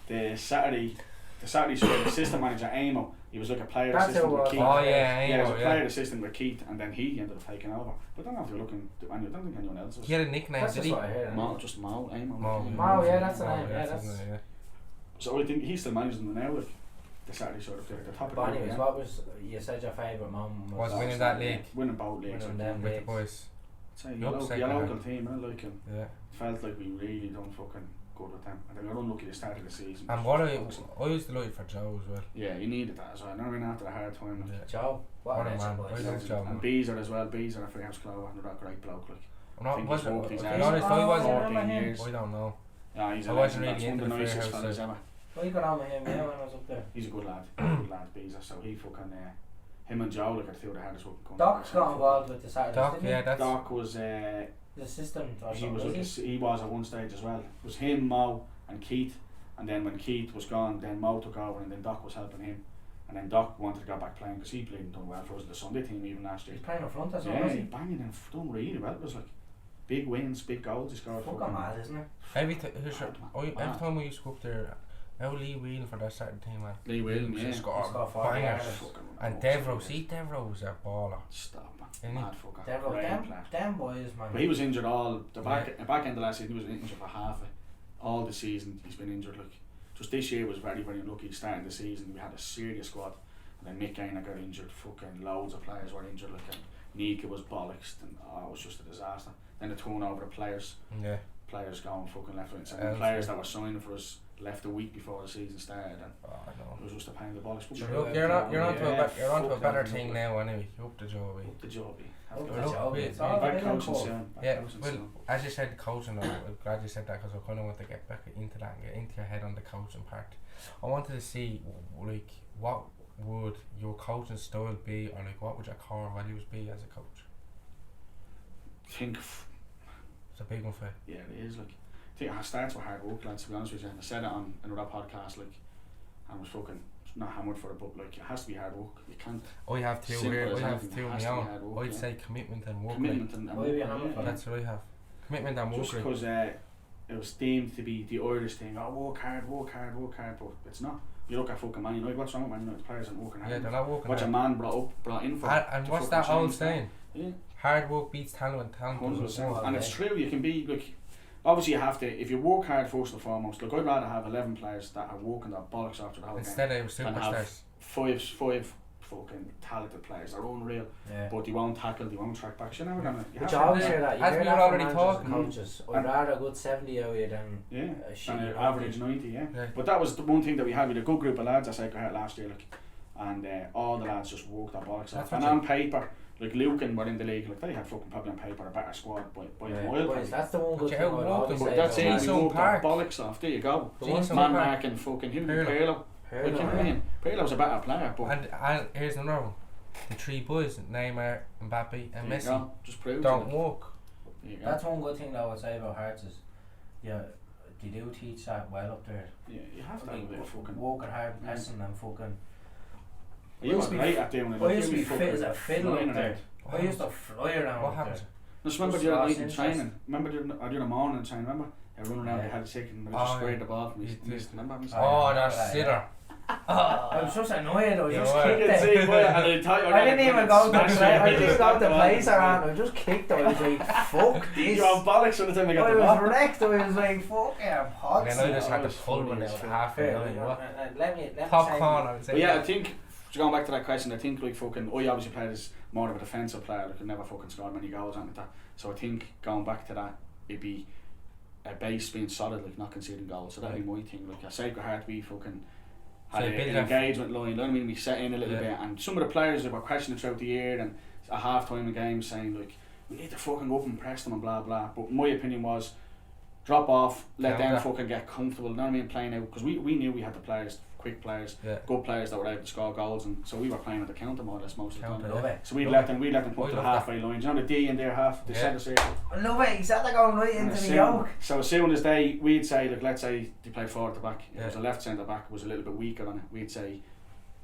the Saturday side, assistant manager Amo, he was like a player That's assistant who it with was. Keith. Oh yeah, Yeah, he was Amo, a player assistant with Keith, and then he ended up taking over. But I don't know if you're looking. I don't think anyone else was. He had a nickname, That's did just he? what I heard. Mo, just Mo, Amo. Mo, yeah, that's the name. Yeah, his that's. name, yeah. So I think he's still managing them now, like the Saturday side of the top of But the anyways, league. what was you said your favourite moment Was winning that league. Winning both leagues. Winning like, them With the leagues. boys. Say, Yup, your local second team, I like him. Yeah. Felt like we really done fucking good with them. And they got unlucky at the start of the season. And what I was delighted for Joe as well. Yeah, he needed that as well. Never been after a hard time. Like. Yeah. Joe, what What a a man. legend, boys. I love Joe, man. And Beezer as well. Beezer, a Fairhouse Clover, another great bloke. Like. I'm not, think was he's it, worked to his be ass honest, off. I Oh, wasn't. I remember 14 him. years. I don't know. Yeah, he's I a wasn't legend. That's really one of the into the nicest Fairhouse, fellas so- ever. Well, you got on with him, yeah, when I was up there. He's a good lad. Good lad, Beezer. So he fucking him and Joe like are two of the hardest working. Doc's got involved with the Saturdays, Doc, didn't yeah, he? that's Doc was The assistant or he something, was was he? he was at one stage as well. It was him, Mo, and Keith, and then when Keith was gone, then Mo took over, and then Doc was helping him, and then Doc wanted to go back playing because he played and done well for us the Sunday team even last year. He's playing up front as well, Yeah, was he he? banging and done really well. It was like big wins, big goals he scored. Fucking mad, isn't it? every time we used to go up there. Now Lee Whelan for that certain team, man. Lee Whelan, yeah. He's got Scored 40 bangers. yards. Fucking And nuts. Devro was a baller. Stop, man. Isn't he? Mad fucker. Them, Great them, player. them boys, man. But he was injured all the back end of last season. He was injured for half it. All the season he's been injured. Like just this year was very unlucky. Starting the season we had a serious squad, and then Mick Gaynor got injured. Fucking loads of players were injured. Like and Nika was bollocks, and it was just a disaster. Then the turnover of players going fucking left and centre. Players that were signing for us left a week before the season started, and it was just a pain in the bollocks. But Look, you're onto a better thing now anyway. Up the job. Up the job. Up the Look, job, we- it's all Back about coaching court. soon. Yeah, well, as you said, coaching, I'm glad you said that because I kind of want to get back into that and get into your head on the coaching part. I wanted to see, like, what would your coaching style be, or like, what would your core values be as a coach? Think. It's a big one for you. Yeah, it is. Like, I think it starts with hard work, lads. To be honest with you, and I said it on another podcast. Like, I was fucking not hammered for it, but like, it has to be hard work. You can't. I have two Simple here. as I have anything, two it of has my to be own. hard work, I'd yeah. say commitment and work. Commitment and Oh, work, yeah, yeah. That's what I have. Commitment and work. Just because it was deemed to be the Irish thing. Oh, work hard, but it's not. You look at fucking Man United. What's wrong with Man United? Players aren't working hard. Yeah, they're not working What's a hard. man brought in for? And to what's fucking that old change that? saying? Yeah. Hard work beats talent, and talent 100%. does work. And it's true. You can be like. Obviously, you have to. If you work hard first and foremost, look, I'd rather have 11 players that are working their bollocks after the whole Instead game. of superstars. Five fucking talented players. They're unreal, Yeah. but they won't tackle, they won't track back. You're never gonna. You But have you to- always hear that. You As hear we that were from already managers and talking. coaches. I'd And- rather a good 70 out of you than Yeah, a shit. and an average 90, yeah. Yeah. But that was the one thing that we had with a good group of lads at Sacred Heart last year, like, and all the lads just worked their bollocks That's off. And what on paper, like Lucan were in the league, like they had fucking probably on paper a better squad by a mile. Boys, probably. that's the one good But thing you I'd outworked always them, say. But that's Jason it, we Jason worked our Park. bollocks off. There you go. Jason Man Park. Mark and fucking him, Pirlo. Pirlo. Like, you know what I mean? Pirlo's a better player, but And here's another one. The three boys, Neymar, Mbappe and there you Messi, go. Just proves don't it. work. There you go. That's one good thing that I would say about Hearts is, yeah, they do teach that well up there. Yeah, you have to have a bit of fucking. Working hard, pressing and fucking. You were great at doing it. I used to be You fit as a fiddle flying up there. around. I used to fly around What up happened? there. Just remember Just the other lost night in interest. training. Remember the morning in training. Remember? I run around. Yeah. I had a chicken. I Oh, just yeah. sprayed the ball from You his. did. Remember? Me Oh, yeah. that's sitter. I was just annoyed. I You just were. kicked I it. I didn't even go to play. I didn't go to place around. I just kicked it. I was like, fuck this. You're on bollocks all the time I got I the was ball. wrecked. I was like, fuck yeah, And pots. then I just had that to was pull funny one as out fuck. half an hour. What? Let me Popcorn, I would say. But yeah, I think going back to that question, I think like fucking. I obviously played as more of a defensive player. Like I never fucking scored many goals and like that. So I think going back to that, it'd be a base being solid, like not conceding goals. So that'd be my thing. Like a Sacred Heart, we fucking had So an build up. engagement line. You know what I mean? We set in a little Yeah. bit, and some of the players that were questioning throughout the year and at half time in games saying like we need to fucking go up and press them and blah blah. But my opinion was drop off, let them Counter. fucking get comfortable. You know what I mean? Playing out because we knew we had the players, quick players, Yeah. good players that were able to score goals, and so we were playing at the counter more or less most of the Counter, time. Love it. So we'd Love let it. them come I up to the love that. halfway lines. You know the D in their half, the Yeah. centre circle. I love it. He's had to go right And into as the soon- yoke. So as soon as we'd say, like, let's say they played forward at the back, it Yeah. was a left centre back was a little bit weaker on it. We'd say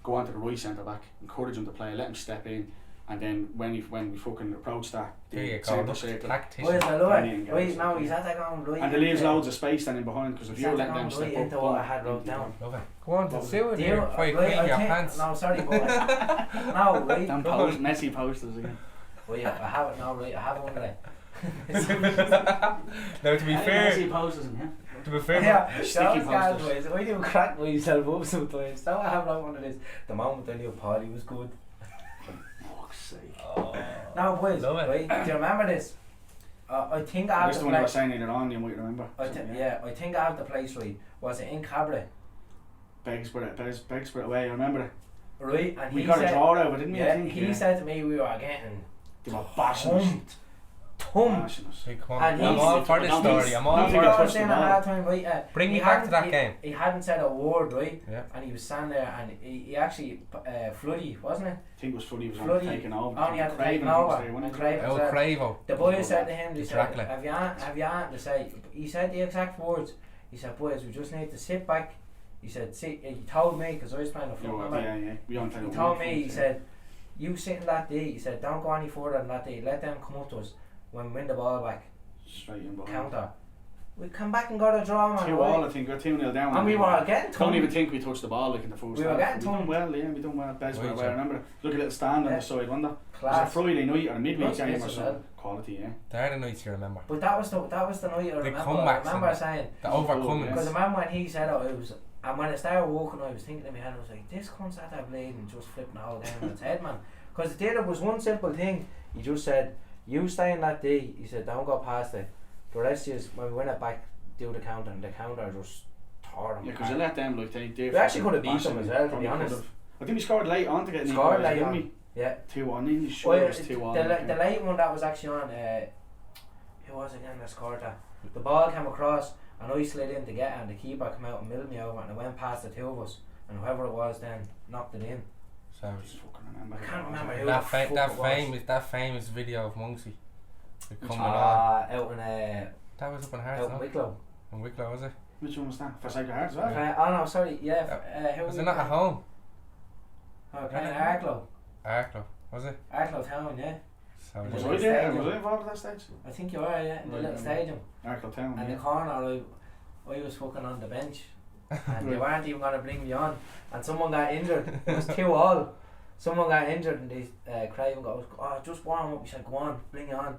go on to the right centre back, encourage him to play, let him step in, and then when we fucking approach that, There you go. centre Look, circle, Tactician. Boys, I love Brilliant it. guys. Right now, he's had to go right and it leaves into- loads of space then in behind because if he's you're had to letting go them step right up, into what I had wrote down. Love it. Go on, Love do it Do here you- before you right, clean I your think- pants. No, sorry, boy. No, right. them Go on. messy posters again. Wait, I have it now, right? I have one of them. Now to be fair, posters in here. to be fair, Yeah, Sticky that was bad, posters. boys. I do crack myself up sometimes. Now I have like one of this. The moment I knew Pauly was good. Fuck's sake. Now, boys, Love it. right? Do you remember this? I think I have This the the one I was place. saying later on, you might remember. I think I have the place right. Was it in Cabaret? Begsford away, I remember it. Right, and We he got a said, draw over, didn't we? I yeah, think, he said to me we were getting they were bashing us. thumped Smashing us. Hey, come on. And I'm he's- all for this I don't story. think- I'm I all don't He think for I got it. touched us in the a ball. hard time, right? Bring he me back to hadn't- that game. He hadn't said a word, right? Yeah. And he was standing there, and he actually Floody, wasn't it? I think it was Floody was Floody on taking over. only had to Craven, take I think, was over. there, wasn't And he? Craven Oh, said, Cravo. the boys said to him, they The said, Dracula. have you anything to say? He said the exact words. He said, boys, we just need to sit back. He said, see, he told me, because I was playing the You football. were, yeah. We on He told me, he said, you sit in that D. He said, don't go any further than that D. Let them come up to us when we win the ball back. straight in behind. Counter. We come back and got a draw, man. 2-2, I think. We're 2-0 down. And we were getting Don't tongue. even think we touched the ball like in the first We were half. getting We done tongue. well, yeah. We done well. Best Right, way. yeah. I remember. Look at little stand on Yeah. the side, wasn't there? It was a Class. Friday night or a midweek Good game or space as something. well. Quality, yeah. They're the nights you remember. But that was the night I remember. comebacks I remember and saying, The overcomings. because I remember when he said it was, and when I started walking, I was thinking in my head, I was like, this cunt's at that blade and just flipping the whole game on its head, man. Because it was one simple thing. He just said, you stay in that D. He said, don't go past it. The rest is, when we win it back, do the counter, and the counter just tore them. Yeah, because you let them like they We actually could have beat them as well, to be Probably honest. could've. I think we scored late on to get an Scored equaliser, late didn't on. we? Yeah. 2-1 in the show Well, was 2-1. the late one that was actually on, who was it again that scored that? The ball came across and I slid in to get it and the keeper came out and milled me over and it went past the two of us and whoever it was then knocked it in. So I just fucking remember. I can't remember who that the fuck it was. that famous video of Munksy coming on. Out in That was up in Hearts, out in no? Wicklow. In Wicklow, was it? Which one was that? For Sacred Heart as well? Oh no, sorry, yeah. Who Was we it not at playing? home? Oh, we're playing Arklow. Arklow, was it? Arklow Town, yeah. So Was Yeah. I there? Stadium. Was I involved at that stage? I think you are, yeah, in the Right, little right. stadium. Arklow Town, And yeah. the corner, I was fucking on the bench. And they Right. weren't even going to bring me on. And someone got injured. It was 2-2. Someone got injured and they Craven goes, oh, just warm up. We said, go on, bring you on.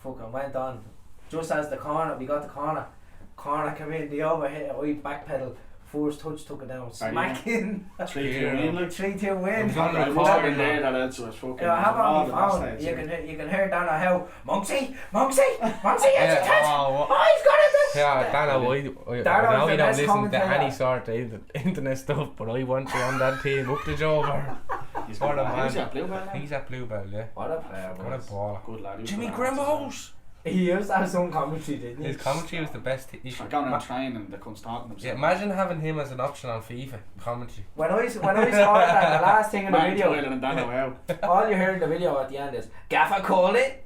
Fucking went on. Just as we got the corner came in, the overhit, I backpedal. First touch took it down, smack in. 3-2 win, like. 3-2 win. It was on I the must have been recording there, now. that also was fucking. I have it on involved my at phone. that stage, You can hear Dana how Monksy, it's a touch. Oh, Oh, he's got it. yeah, Dano, I Dano know is you the don't best listen to commentator. any sort of internet stuff, but I want you on that team up the Jover. He's What good a lad. man. Who's that, Bluebell lad? He's at Bluebell, yeah. What a player, What a boys. baller. Good lad. He was Jimmy good lad, Grimmos! He used to have some commentary, didn't he? His commentary was the best. He He's should, going on training and they couldn't start him. yeah, imagine having him as an option on FIFA commentary. When I saw that, the last thing in the Man, video, Tyler and Dano how. all you heard in the video at the end is Gaffer called it.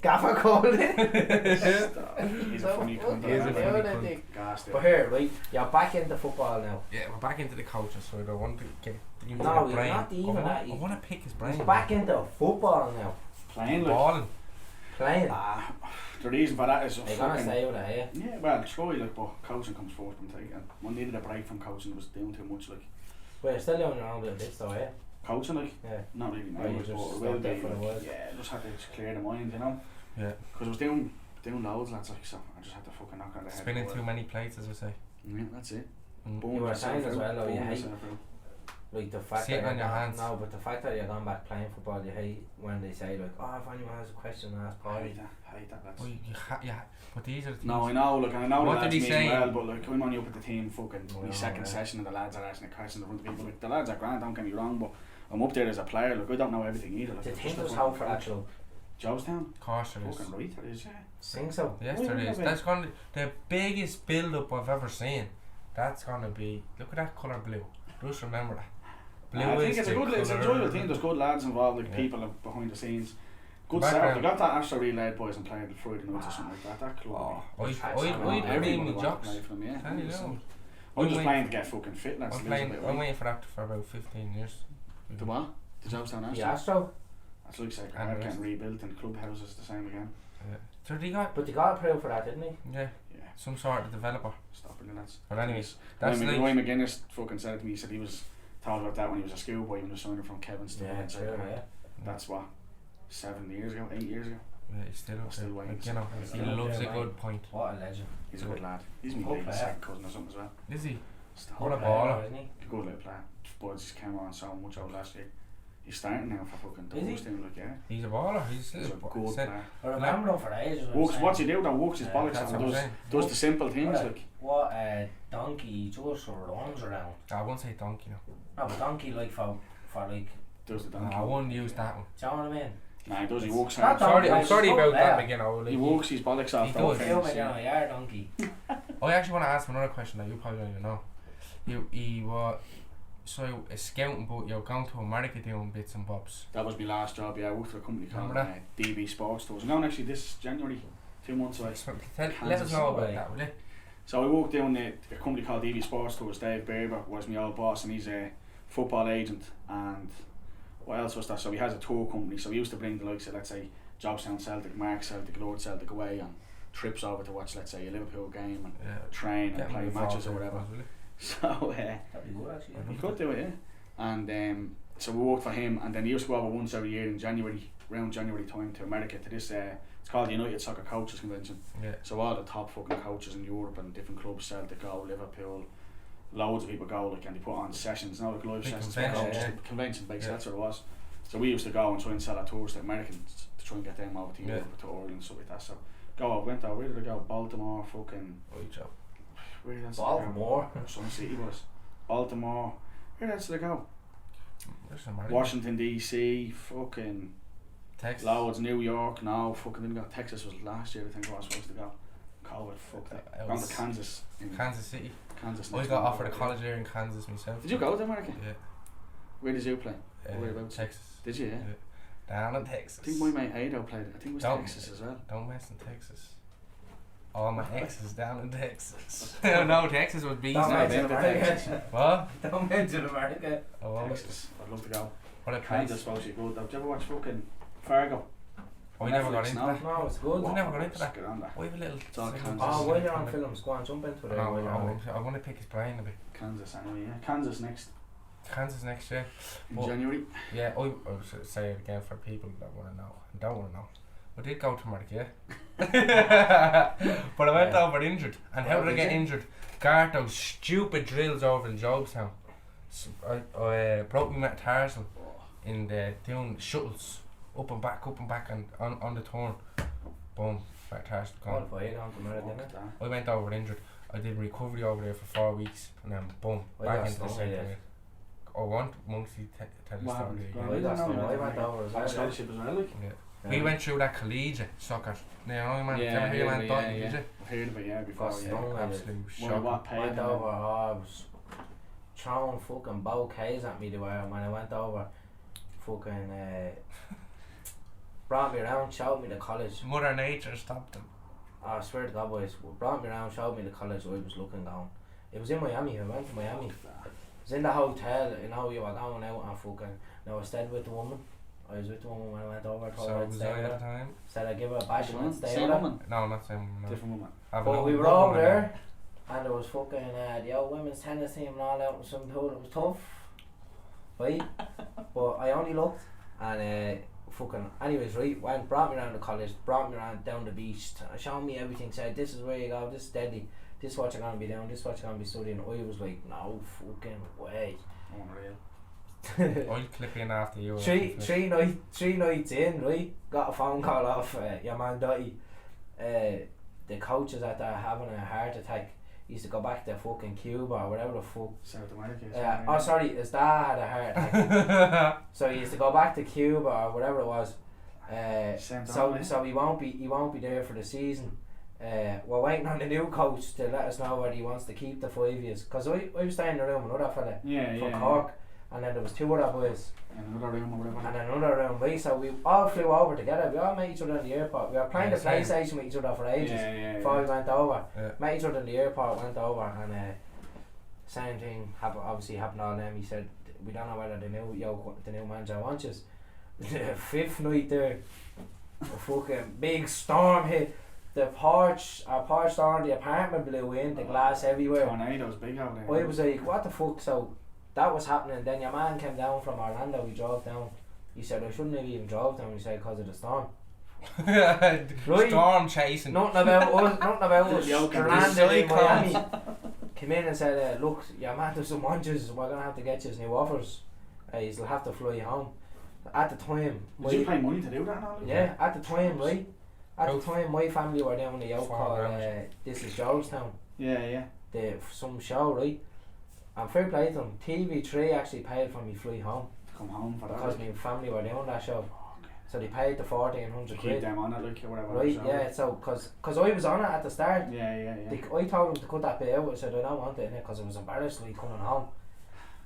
He's a So funny cunt. He is a lad. funny Yeah, cunt. Gassed it. But here, right, you're back into football now. Yeah, we're back into the coaches, so I don't want to get into No, the you're brain. not even that. I want to pick his brain. He's back into football now. Playing like. Balling. Playing. The reason for that is You're gonna fucking. stay with it, are you? Yeah, well, try like, but coaching comes first. I'm taking. One needed a break from coaching. It was doing too much. Like Well, you're still doing your own little bits though, are you? coaching, like Yeah. not really now. Oh, you but just it will stopped be. there for the while. Yeah, just had to clear the mind, you know. Yeah. Because I was doing loads, lads. Like so, I just had to fucking knock out the head. Spinning too many plates, as we say. Yeah, that's it. Mm. Boom, You were myself saying as out, well, though, you boom, hate- myself out. Like the fact Sitting that on your hands. No, but the fact that you're going back playing football, you hate when they say like, oh, if anyone has a question, ask I Pauly. hate that, lads. Well, yeah, but these are the things. No, I know, look, I know What the lads did he mean say? well, but like, I'm only up at the team fucking Oh, my no, second yeah. session and the lads are asking the questions in front of people. Like, the lads are grand, don't get me wrong, but I'm up there as a player, look, I don't know everything either. Like, The I'm team just a was fucking how for coach. that club. Jonestown? Of course there is. Fucking right, that is, yeah. Think so. Yes, Why there wouldn't is. it be? That's gonna the biggest build up I've ever seen. That's gonna be. Look at that colour blue. Just remember that. Blue I think is it's a the good, it's an colour- enjoyable team, there's good lads involved, like Yeah. people behind the scenes. Good Background. setup, they got that Astro Relay boys and playing Friday nights or something like that. That club. Oh, That's I'd everyone bring me wanted to jocks. play for them, yeah. Tell you that. I'm I'm just waiting- playing to get fucking fit, lads. I'm waiting for that for about 15 years. The what? The Jonestown Astro? The Astro, That's like Sacred And Heart the getting rest. rebuilt and clubhouses the same again. Yeah. So they got but they got approved for that, didn't they? yeah Yeah, some sort of developer. stop it, lads. But anyways, that's Roy like McGuinness fucking said it to me. He said he was told about that when he was a schoolboy when he was signing from Kevin's to Yeah, Sacred true, Heart. yeah. That's what 7 years ago, 8 years ago. yeah, he's still up Still there. waiting. Like, you know, He's he still up loves a there, good point. What a legend. He's a good lad. He's my Good baby's player. second cousin or something as well. Is he? Stop. What a Good player, baller. isn't he? Good little player. Boys just came on so much over last year. He's starting now for fucking Is he? Dover's team, like, yeah. He's a baller. He's He's a little boy. good Said- player. I remember him for ages. Works, what's he do? That works his Yeah, bollocks that's out what and I'm does, saying. does the simple things, like. What donkey just runs around. I won't say donkey, no. No, but donkey like for like, Does the No, donkey. I wouldn't use that one. do you know what I mean? Nah, he does. He walks Not hard. that- I'm sorry so about that bad. again. He walks his bollocks off. He though, does. for Kill instance, me down a yard donkey. I actually want to ask another question that you probably don't even know. You were so a scouting, but you're going to America doing bits and bobs. That was my last job. Yeah, I worked for a company called Remember DB Sports Tours. I'm going actually this January, 2 months away. So let us know about that, will you? So I worked down a company called DB Sports Tours. Dave Berber was my old boss, and he's a football agent. And what else was that? So he has a tour company. So he used to bring the likes of, let's say, Jobstown Celtic, Mark Celtic, Lord Celtic away on trips over to watch, let's say, a Liverpool game and train and play matches or whatever. So That'd be good actually. he could do it, yeah. And so we worked for him, and then he used to go over once every year in January, around January time, to America to this. It's called the United Soccer Coaches Convention. Yeah. So all the top fucking coaches in Europe and different clubs, Celtic go, Liverpool, loads of people go, like, and they put on sessions, like live Big sessions for convention, coaches, yeah. convention basically. Yeah. That's what it was. So we used to go and try and sell our tours to Americans to try and get them over to Yeah. Europe, to Ireland and stuff like that. So went over, where did I go? Baltimore, fucking, Right job. where else did I go? Baltimore. Some city was. Baltimore, where else did I go? There's America. Washington DC, fucking Texas. loads, New York, no, fucking didn't go. Texas was last year, I think I was supposed to go. COVID, fuck that. It Gone was to Kansas. Kansas City. Kansas I next got month. offered a college there in Kansas myself. Did you go to America? Yeah. Where did you play? Whereabouts? Texas. Did you, yeah? Down in Texas. I think my mate Ado played it. I think it was Don't- Texas as well. Don't mess in Texas. All my exes down in Texas. No, Texas was beast. Don't No, mention they're America. What? Don't mention America. Oh, well, Texas. I'd love to go. what a Kansas place. supposed to be good though. Did you ever watch fucking Fargo? We never got Netflix, into no? that. No, it's good. We never got into that. Get on that. We have a little. all segment. Kansas. Oh, while you're on films, go on, jump into it. No, while you're on it. I want to pick his brain a bit. Kansas anyway, yeah. Kansas next Kansas next year. in Well, January. Yeah, I would say it again for people that want to know and don't want to know. I did go to America, yeah. But I went Yeah. over injured. And how Oh, did I did get you? injured? Guard those stupid drills over in Jobstown. So I broke my metatarsal in the doing shuttles up and back and on the turn. Boom, metatarsal gone. Qualify it on to America, Fuck didn't it? that. I went over injured. I did recovery over there for 4 weeks and then boom, I back got into the stung, same yeah. thing. I want Muncie tell the What story happened? again. I got stung. I went America. over as On well. scholarship as well, like? Yeah. We went through that collegiate soccer. You know, man, Yeah, never hear yeah, man yeah, did yeah. you? I've heard of it, yeah, before, Got yeah. stung. Oh, Absolute Well, shock. what paid Went them? over, I was throwing fucking bouquets at me the way when I went over. Fucking brought me around, showed me the college. Mother Nature stopped them. I swear to God, boys, brought me around, showed me the college I was looking down. It was in Miami. I went to Miami. Fuck that. It was in the hotel. You know, you were going out and fucking. Now I stayed with the woman. I was with the woman when I went over. Told her So I'd was stay I with at the her. time? Said I'd give her a bash and I'd stay Same with her. woman? No, not same. No. Different woman. I've But no- we were no over woman there, and there was fucking the old women's tennis team and all out in the swimming pool. It was tough, right? But I only looked, and fucking. Anyways, right? Went, brought me around the college, brought me around down the beach, showed me everything. Said this is where you go. This is deadly. This is what you're gonna be doing. This is what you're gonna be studying. I was like, no fucking way. Unreal. I'll clip in after you. three nights in, right? Got a phone call off your man Dottie. The coaches that are having a heart attack. He used to go back to fucking Cuba or whatever the fuck. South America. Oh, sorry, his dad had a heart attack. So he used to go back to Cuba or whatever it was. Sent So on, eh? so he won't be there for the season. We're waiting on the new coach to let us know whether he wants to keep the 5 years. Cause I was staying in the room with another fella Yeah, from yeah. Cork, and then there was two other boys, And another room or and whatever. then another room. Right, so we all flew over together. We all met each other in the airport. We were playing Yeah, the same. PlayStation with each other for ages. Yeah. Before we went over, Yeah. met each other in the airport, went over, and same thing obviously happened to all them. He said, we don't know whether the new manager wants us. The 5th night there, a fucking big storm hit. Our porch door in the apartment blew in, the glass everywhere. Tornadoes big out there. I was like, what the fuck? So that was happening. Then your man came down from Orlando. We drove down. He said I shouldn't have even drove down. He said because of the storm. Right. Storm chasing. Nothing about us. Nothing about us. The Oakland Landed in Cyclones. Miami. Came in and said, look, your man doesn't want you. We're gonna have to get you new offers. He'll have to fly you home. At the time, Did you pay money to do that now? yeah, at the time, right? At the Oof. time, my family were down the out called £4. This is Jonestown. Yeah. Some show, right? And fair play to them. TV3 actually paid for me fly home To come home for that. because my family were doing that show. So they paid the 1,400 To keep quid. them on it, like, or whatever. Right, so. yeah, so, cause I was on it at the start. Yeah. I told them to cut that bit out. I said I don't want it in it because I was embarrassed like coming home.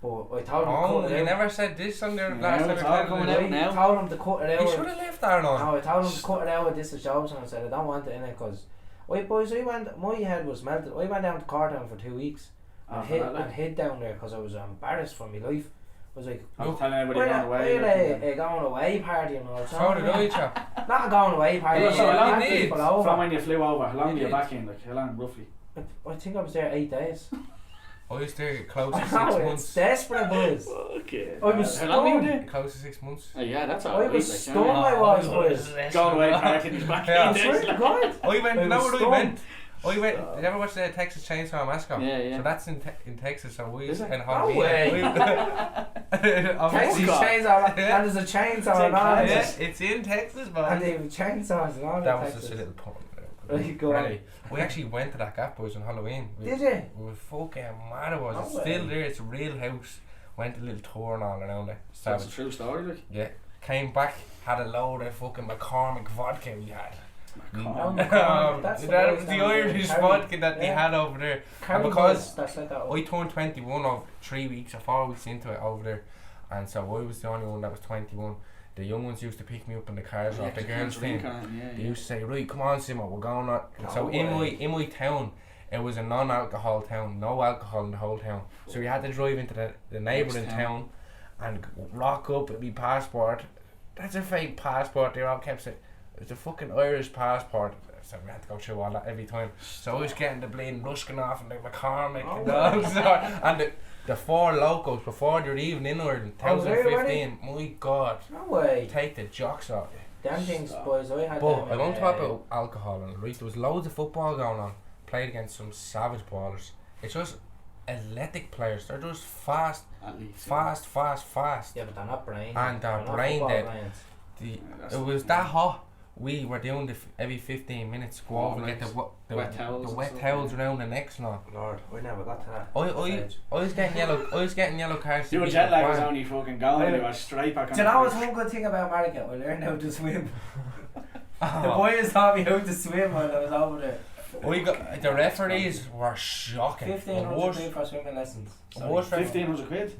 But I told them to Oh, cut you it out. never said this on their Yeah, last it's ever all coming out time. now. I told them to cut it You out. should have left that on. No, I told them to cut it out. This is jobs, and I said I don't want it in it because. Wait, boys, my head was melted. I went down to Cortown for 2 weeks and hid down there because I was embarrassed for my life. I was like, I was telling everybody we're going away. a going away party and all. So did I, chap. Not a going away party. Yeah, but so I long had you did. people From over. when you flew over, how long You were you did. back in? Like, how long, roughly? I think I was there 8 days. I used to get close to 6 No, it's months. desperate, boys. Okay. I was how long were you stunned. there? Close to 6 months. Oh, yeah, that's I alright. was stunned. I was, boys. Going away party, he's back Yeah. I in swear there. to God. I went, I you know was where I stunned. went? I went, did you ever watch the Texas Chainsaw Massacre? Yeah. So that's in Texas, so we Is in it? Halloween. way. Texas Obviously, God. chainsaw, Yeah. and there's a chainsaw It's and in all yeah, this. it's in Texas, And man. they have chainsaws and all That in was Texas. just a little pun. Right, go on. Really. We actually went to that Gap Boys on Halloween. Did you? We were fucking mad it was. No It's way. still there, it's a real house. Went a little tour and all around it. So it's a Savage. true story, like. Yeah. Came back, had a load of fucking McCormick vodka we had. Oh, Calm. McCormick, that's the That boys was the down there. Irish Carry- vodka that they yeah. had over there. Carry because boys, that's like that. I turned 21 of 3 weeks or 4 weeks into it over there, and so I was the only one that was 21. The young ones used to pick me up in the cars off the girls' thing. They used to say, right, come on, Simo, we're going on. No So way. in my town, it was a non-alcohol town, no alcohol in the whole town. So you had to drive into the neighbouring Next town and rock up with my passport. That's a fake passport. They all kept saying it's a fucking Irish passport. So we had to go through all that every time. So I was getting the bleeding Ruskin off and the McCormick and all sorts. And the 4 locals before they're even in Ireland, Oh, really? 2015. My God, No way. take the jocks off you. Them things, boys, I had But them I in, won't talk about alcohol and right. There was loads of football going on. Played against some savage ballers. It's just athletic players. They're just fast. At least. Yeah, but they're not brain. And they're not brain football dead. brains. It was that hot. We were doing every 15 minutes go over and get the Wet towels the and wet stuff, towels yeah. around the necks and all. Lord, I never got to that. I was getting yellow cards. Your to jet beat lag was Bayern. only fucking going. You were straight back on Do you the know what's pitch. one good thing about America? I learned how to swim. The Oh. boys taught me how to swim when I was over there. We got the referees were shocking. 1,500 Worst- quid for swimming lessons. Sorry. worst ref- 1,500 quid?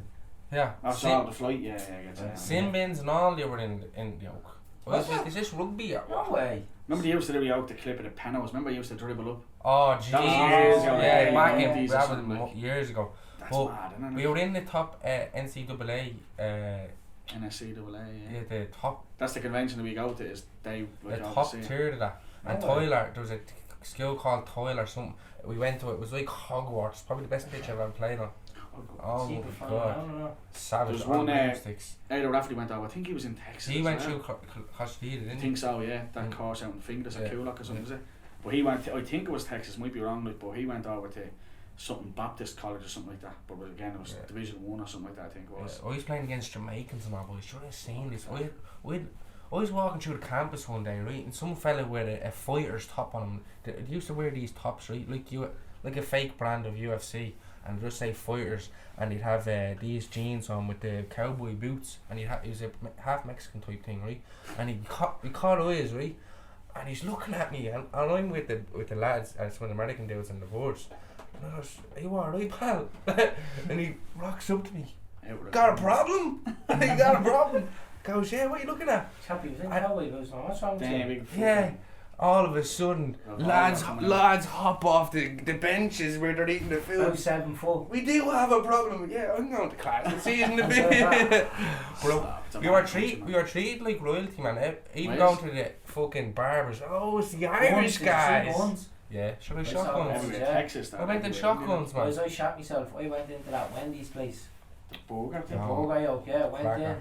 Yeah. After the flight, yeah, I get that. Sin bins and all they were in the yoke. Is this rugby or No what? way. Remember they used to do yoke the clip of the penalties? Remember you used to dribble up? Oh Jesus! That was years ago, Yeah, yeah, back yeah, in these that or was something like- years ago. That's Well, mad, isn't it? We were in the top NCAA. NSCAA, yeah. Yeah, the top That's the convention that we go to, is they the like top oversee it. tier of that. And No way. Tyler, there was a skill called Tyler. Something we went to. It was like Hogwarts. Probably the best pitch I've ever played on. Oh Keep my it from God, no. savage. There's on one, broomsticks. Hey, the referee went over. I think he was in Texas. He as went well. through Costa Rica, I didn't he? think so, yeah. That Mm. course out in Fingers Yeah. at Coolock or something, was it? But he went, I think it was Texas, might be wrong, like, but he went over to something Baptist College or something like that. But again, it was Yeah. Division 1 or something like that, I think it was. I was playing against Jamaicans and all, but I should have seen this. I was walking through the campus one day, right, and some fella with a fighter's top on him. They used to wear these tops, right, like a fake brand of UFC, and just say fighters, and he'd have these jeans on with the cowboy boots, and he was a half Mexican type thing, right, and he caught eyes, right, and he's looking at me, and I'm with the lads, and some American dudes in the boards, and I goes, "Are you alright, pal?" And he rocks up to me, "Got a problem?" He got a problem. Goes, "Yeah, what are you looking at?" Chappie was in cowboy boots, man. What's wrong with Damn, you? big Yeah. All of a sudden, lads hop off the benches where they're eating the food. About 7 foot. We do have a problem. Yeah, I'm going to class. We'll see you in a bit. Bro, we were treated like royalty, man. Even Right. going to the fucking barbers. Oh, it's the Irish guys. Guns. Yeah, should I I saw shotguns? them. Everywhere, Yeah. Texas. I went in shotguns, man. Boys, I shot myself. I went into that Wendy's place. The burger The thing. No. burger yoke, yeah, went Cracker. in.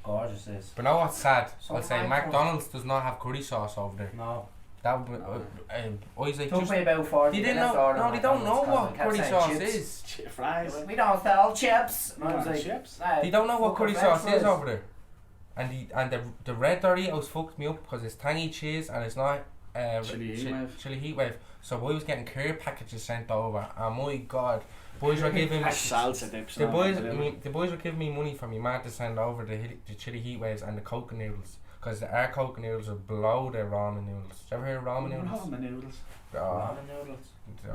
Gorgeous this. But now what's sad? So I'll say thankful. McDonald's does not have curry sauce over there. No. That would be, always like Took just, me about 40 they didn't minutes know. ordering No, they don't know McDonald's 'cause what I kept curry saying sauce chips. is. They Fries. went, "We don't sell chips." And I was like, chips. "Nah, They don't know what fucking curry French sauce is fries." over there. And the red Doritos fucked me up because it's tangy cheese and it's not Chili Heatwave. Chili Heatwave. So I was getting care packages sent over, and my God, boys were giving me Salsa dips. the boys were giving me money for me man to send over the chili heat waves and the coke noodles, Because our Coke noodles are below their ramen noodles. Did you ever hear of ramen noodles? Ramen noodles. Oh, Ramen noodles.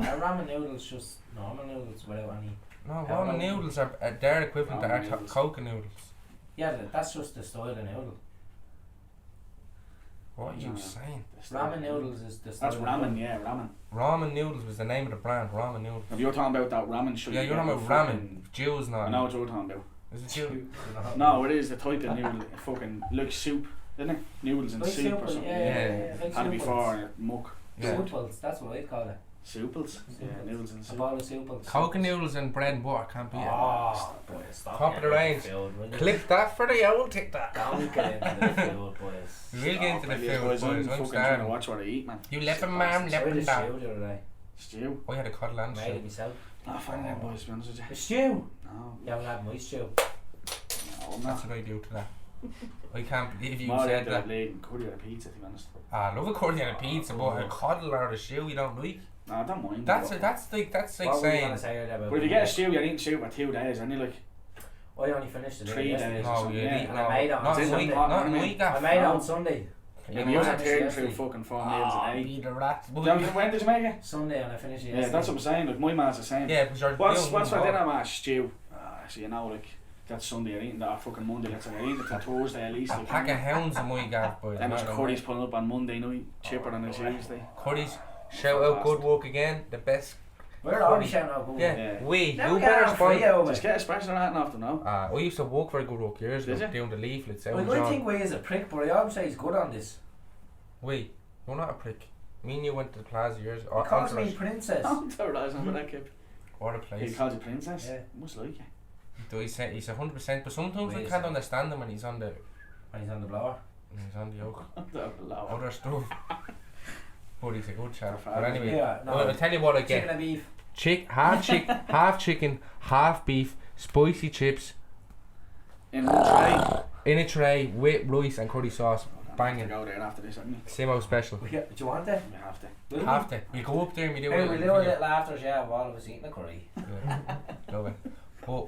Are ramen noodles just normal noodles without any? no, How ramen about- noodles are their equivalent to Ramen our noodles. Coke noodles. Yeah, that's just the style of noodle. What are you No. saying? Ramen noodles is the style. That's of ramen, noodle. yeah, ramen. Ramen noodles was the name of the brand. Ramen noodles. If you're talking about that ramen shit. Yeah, you're talking about ramen. Jews I now. know what you're talking about. Is it Jew? No, it is the type of noodle. It fucking like soup, isn't it? Noodles and Like soup soup, or something. yeah, like Had it souples. before and muck. Yeah. Souples, that's what I'd call it. Souples. Yeah, Souples. noodles and A soup. bowl of souples. Coke noodles and bread and butter can't beat it. Oh, boy, stop. Top of the getting range. into food, will you? Click that for the old TikTok. Don't get into the food, boys. We will get into the Brilliant, food, boys. I'm I'm fucking trying to starving. watch what I eat, man. You left a man, I left had him a down. stew the other day. Stew. I had a cod land Made it stew. myself. Not a fan of them boys, to be honest with you. A stew? No, You haven't had my stew. no, I'm That's not. what I do to that. I can't believe you More said into that. leading curry or pizza, to be honest. I love a curry and a pizza, but a coddle or a stew you don't like. No, I don't mind. That's but- like What were you saying. gonna say there about But if you pizza? get a stew, you're eating stew for 2 days, and you're like I only finished it 3 yesterday. days or No, something. you Yeah. eat And I made it on not in a Sunday. week. Not in a I week. I made it on Sunday. Yeah, but yours are I finished tearing yesterday. through fucking 4 meals a day. Be the rat. When did you make it? Sunday and I finished it Yeah, yesterday. that's what I'm saying. Like my man's the same. Yeah, because you're What's doing for more. dinner, man? Stew. So you know, like that's Sunday. You're eating that fucking Monday. Let's say you're eating it till Thursday at least. A Like, pack of hounds in my gaff, boys. then there's Not curries enough. pulling up on Monday night, chipper on a Tuesday. Curries. Shout out Good Work again. The best. We're already shouting out good. Yeah. Yeah. We. Now You we get better it on free sponsor. over. Just get a special on that after now. I used to work for Good Work years Did ago, you? doing the leaflets out Like, in I John. think we is a prick, but I always say he's good on this. We. You're not a prick. Me and you went to the plaza years. He Or calls me Entourage. princess. I'm terrorising over that kid. Or the He place. calls you princess. Yeah. Must like you. He's 100%, but sometimes I Wait a can't second. understand him when he's on the When he's on the blower. yoke. Lower. Other stuff. But he's a good chap. Fair But enough. anyway, Yeah, no. I'll tell you what I Chicken get. and beef. Half chicken, half beef, spicy chips In the tray. in a tray with rice and curry sauce. I'm Banging. gonna go there after this, haven't you? Simo special. Do you want it? We have to. Will Have to. We go up there and we do Hey, it. we'll do a little after yeah, while I was eating the curry. Yeah. Love it. But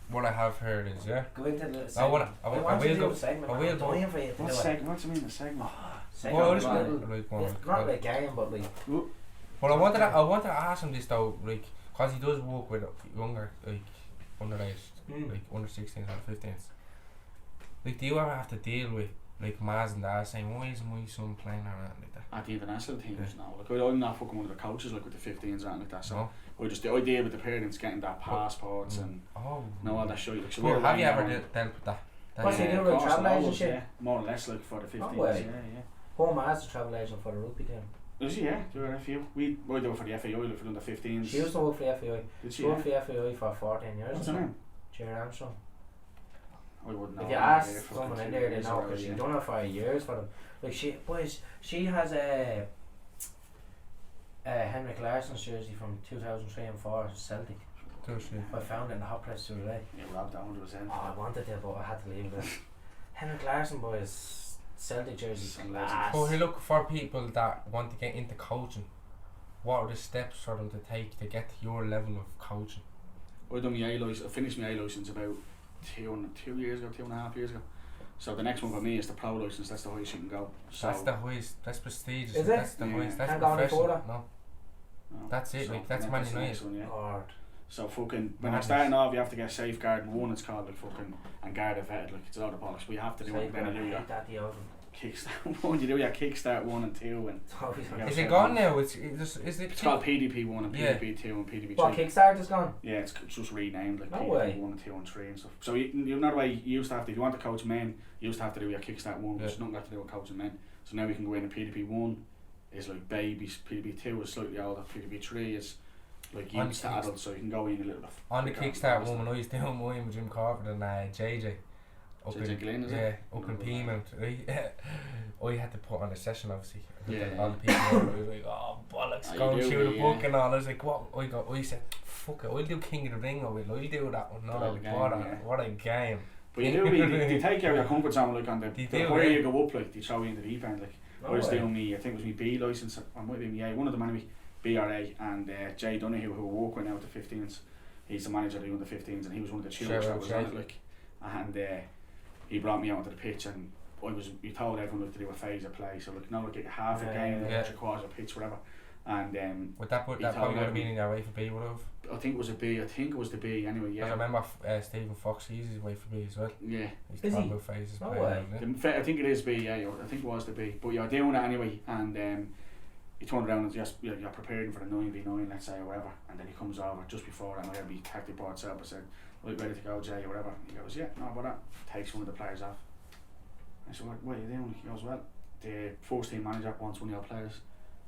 what I have heard is, yeah. Go into the I segment. wanna- I want will to do go- a segment. I man. will I'm go. dying for you to do What it. segment? What do you mean the segment? Segment. Well, is it's like- like one. It's not like a game, but like Well, I wanted to ask him this though, like, cause he does work with younger, like, underaged, like under 16s or 15s. Like, do you ever have to deal with like mas and dads saying, "Why isn't my son playing around like that?" At the international teams, no. Like I'm not fucking one of the coaches like with the 15s or anything like that. So No. I deal with the parents getting their passports and Oh. all that shit. Like, so Well, we're have you laying ever down- dealt with that? What's he Yeah, do of with course, travel always, agent shit? yeah. More or less like for the 15s. way. Yeah. home as a travel agent for the rugby team. Is he? Yeah, there are a few. I do it for the FAI, like for under 15s. She used to work for the FAI. Did She she? worked Yeah? for the FAI for 14 years. What's or her something. name? Jerry Armstrong. I wouldn't know. If you I'm ask there for someone fucking in 2 there, they years know or because whatever, she's done it for years for them. Like she has a Henrik Larsson's jersey from 2003 and 4 Celtic. Does she? I found it in the hot press the other day. Yeah, robbed that 100%. Oh, I wanted it, but I had to leave it. Henrik Larsson, boys, Celtic jersey. Some Class. legend. Oh, hey, look, for people that want to get into coaching, what are the steps for them to take to get to your level of coaching? I done my A license. I finished my A license about 2 years ago, 2.5 years ago. So the next one for me is the pro license. That's the highest you can go. So That's the highest. That's prestigious. Is it? That's the Yeah. highest. That's Can't go any professional. further? No. no. That's it, So like, that's yeah, Man the next United. one, yeah. Lord. So fucking when you're Madness. starting off, you have to get safeguard 1. It's called like fucking and guard vetted. Like it's a lot of bollocks. We have to do it. Then you do your that the oven. kickstart 1. You do your kickstart 1 and 2, and Yeah. Is it gone now? Is it? it's called PDP 1 and Yeah. PDP 2 and PDP 3. What, Kickstarter is gone? Yeah, it's just renamed like No PDP way. 1 and 2 and 3 and stuff. So you know the way you used to have to, if you want to coach men, you used to have to do your kickstart 1, which Yeah. is nothing got to do with coaching men. So now we can go in and PDP 1 is like babies, PDP 2 is slightly older, PDP 3 is like On youth to the adults, so you can go in a little bit. On the quicker and Kickstart faster. one, when I was doing mine with Jim Corbett and JJ. Up JJ in, Glynn, is it? yeah, up in Peamount, right? I had to put on a session, obviously. Yeah. All the people were like, oh, bollocks, Oh, going you do, through the book yeah. and all. I was like, what? I said, fuck it, I'll do King of the Ring, I'll do that one. No, Good old like, game, what, yeah. what a game. But you do, they take care of your comfort zone, like on the They the do, higher yeah. you go up, like they throw you into the deep end. Like No I was way. doing me, I think it was my B licence, I might be my A, one of them anyway, BRA, and Jay Donoghue, who I work with now with the 15s, he's the manager of the under 15s, and he was one of the Shout children that out was on Jay. it, like, and he brought me out onto the pitch, and you told everyone to do a phase of play, so like like half a Yeah, game, yeah. a quarter pitch, whatever. And Would that he probably told would have everyone- been in your way for B, would have? I think it was a B. I think it was the B anyway. Because I Yeah, remember Stephen Fox, he's his way for B as well. yeah. He's Is talking he? about phases. No playing, way. isn't it? I think it is B. Yeah, I think it was the B. But you're doing it anyway, and he turned around and just you're preparing for the 9v9, let's say, or whatever, and then he comes over just before that. I'll be tactic board set up. I said, "Right, ready to go, Jay," or whatever. He goes, "Yeah, no, about that." Takes one of the players off. I said, "What are you doing?" He goes, "Well, the first team manager wants one of your players.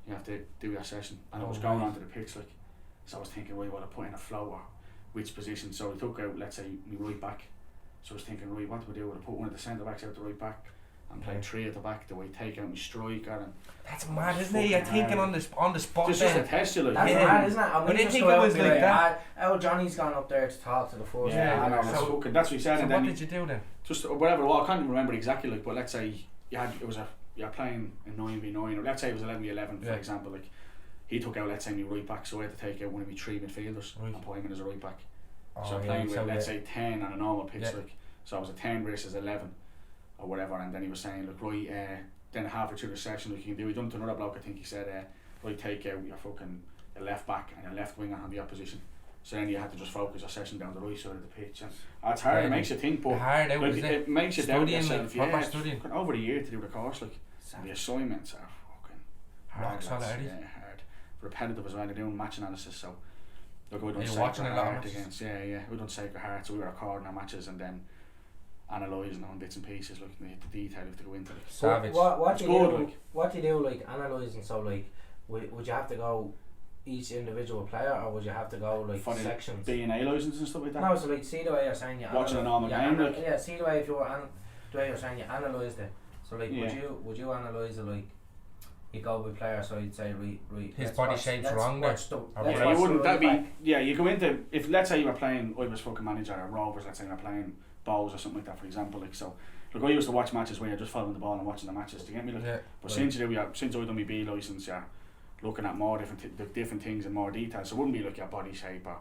You have to do your session." And it was going onto the pitch like. So I was thinking, right, well, I put in a floater, which position? So we took out, let's say, me right back. So I was thinking, right, what do we do? Would I put one of the centre backs out the right back and play three at the back? Do I take out my striker? And That's mad, isn't it? You're thinking on the spot just a then. test, you like. That's Yeah. mad, isn't it? But I think it was like that. Oh, Johnny's gone up there to talk to the first Yeah, man. no, or that's so- something. that's what he said. So And what then did you do then? just whatever. Well, I can't even remember exactly, like, but let's say you're playing a 9v9, or let's say it was 11v11 for Yeah. example. Like he took out, let's say, my right back, so I had to take out one of my three midfielders Right. and put him in as a right back. Oh, So I'm yeah, playing with, so let's say, 10 on a normal pitch, Yeah. like, so I was a 10 versus 11 or whatever, and then he was saying, look, right, then halfway through the session, like, you can do, he done to another bloke, I think he said, right, take out your fucking left back and your left winger on the opposition. So then you had to just focus your session down the right side of the pitch, and it's hard, Yeah, it makes you think, but hard out, like, is it makes you doubt Studying, yourself, like, proper yeah, studying. fucking over the year to do the course, like, and the assignments are fucking hard, Rock solid, lads, are they? yeah, hard, repetitive as well, they're doing match analysis, so look, we Are done you Sacred watching a lot of Heart matches? against, yeah, we done Sacred Heart, so we were recording our matches and then analysing on bits and pieces, looking at the detail if to go into it. Savage. What It's do you good, do? like. What do you do, like analysing? So, like, would you have to go each individual player, or would you have to go like For the sections? DNA license and stuff like that. No, so like, see the way you're saying you Watching a normal you game, like. yeah, see the way if you were the way you're saying you analysed it. So like, Yeah. would you analyse it like? You go with players, so you'd say, right. His let's body watch- shape's let's wrong there. watch the- Or let's yeah, Yeah, watch you wouldn't. the That'd right be back. yeah. You go into if let's say you were playing, I was fucking manager at Rovers. Let's say you were playing Bowls or something like that, for example. Like so, look, I used to watch matches where you're just following the ball and watching the matches. Do you get me? Like, Yeah. but Right. since I've done my B license, yeah, looking at more different things in more detail. So it wouldn't be like your body shape or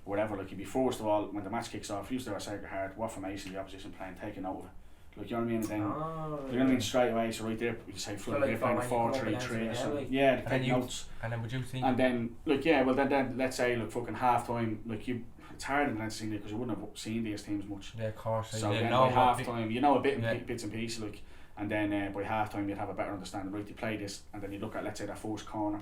whatever. Like you'd be first of all when the match kicks off, you used to have a Sacred Heart, what formation the opposition playing, taking over. Like you know what I mean? And then Oh, you know what I mean straight away. So right there, you say So they're like playing a for when you come up 4-3-3 against or it, yeah, something. like- Yeah, they And take then you- notes. And then would you think? And then, like, yeah, well, then let's say, like, fucking half time, like, it's hard in that scene because you wouldn't have seen these teams much. yeah, of course. So you then know by what half big- time, you know a bit Yeah. bits and pieces, like, and then by half time, you'd have a better understanding. Right, they play this, and then you look at, let's say, that first corner.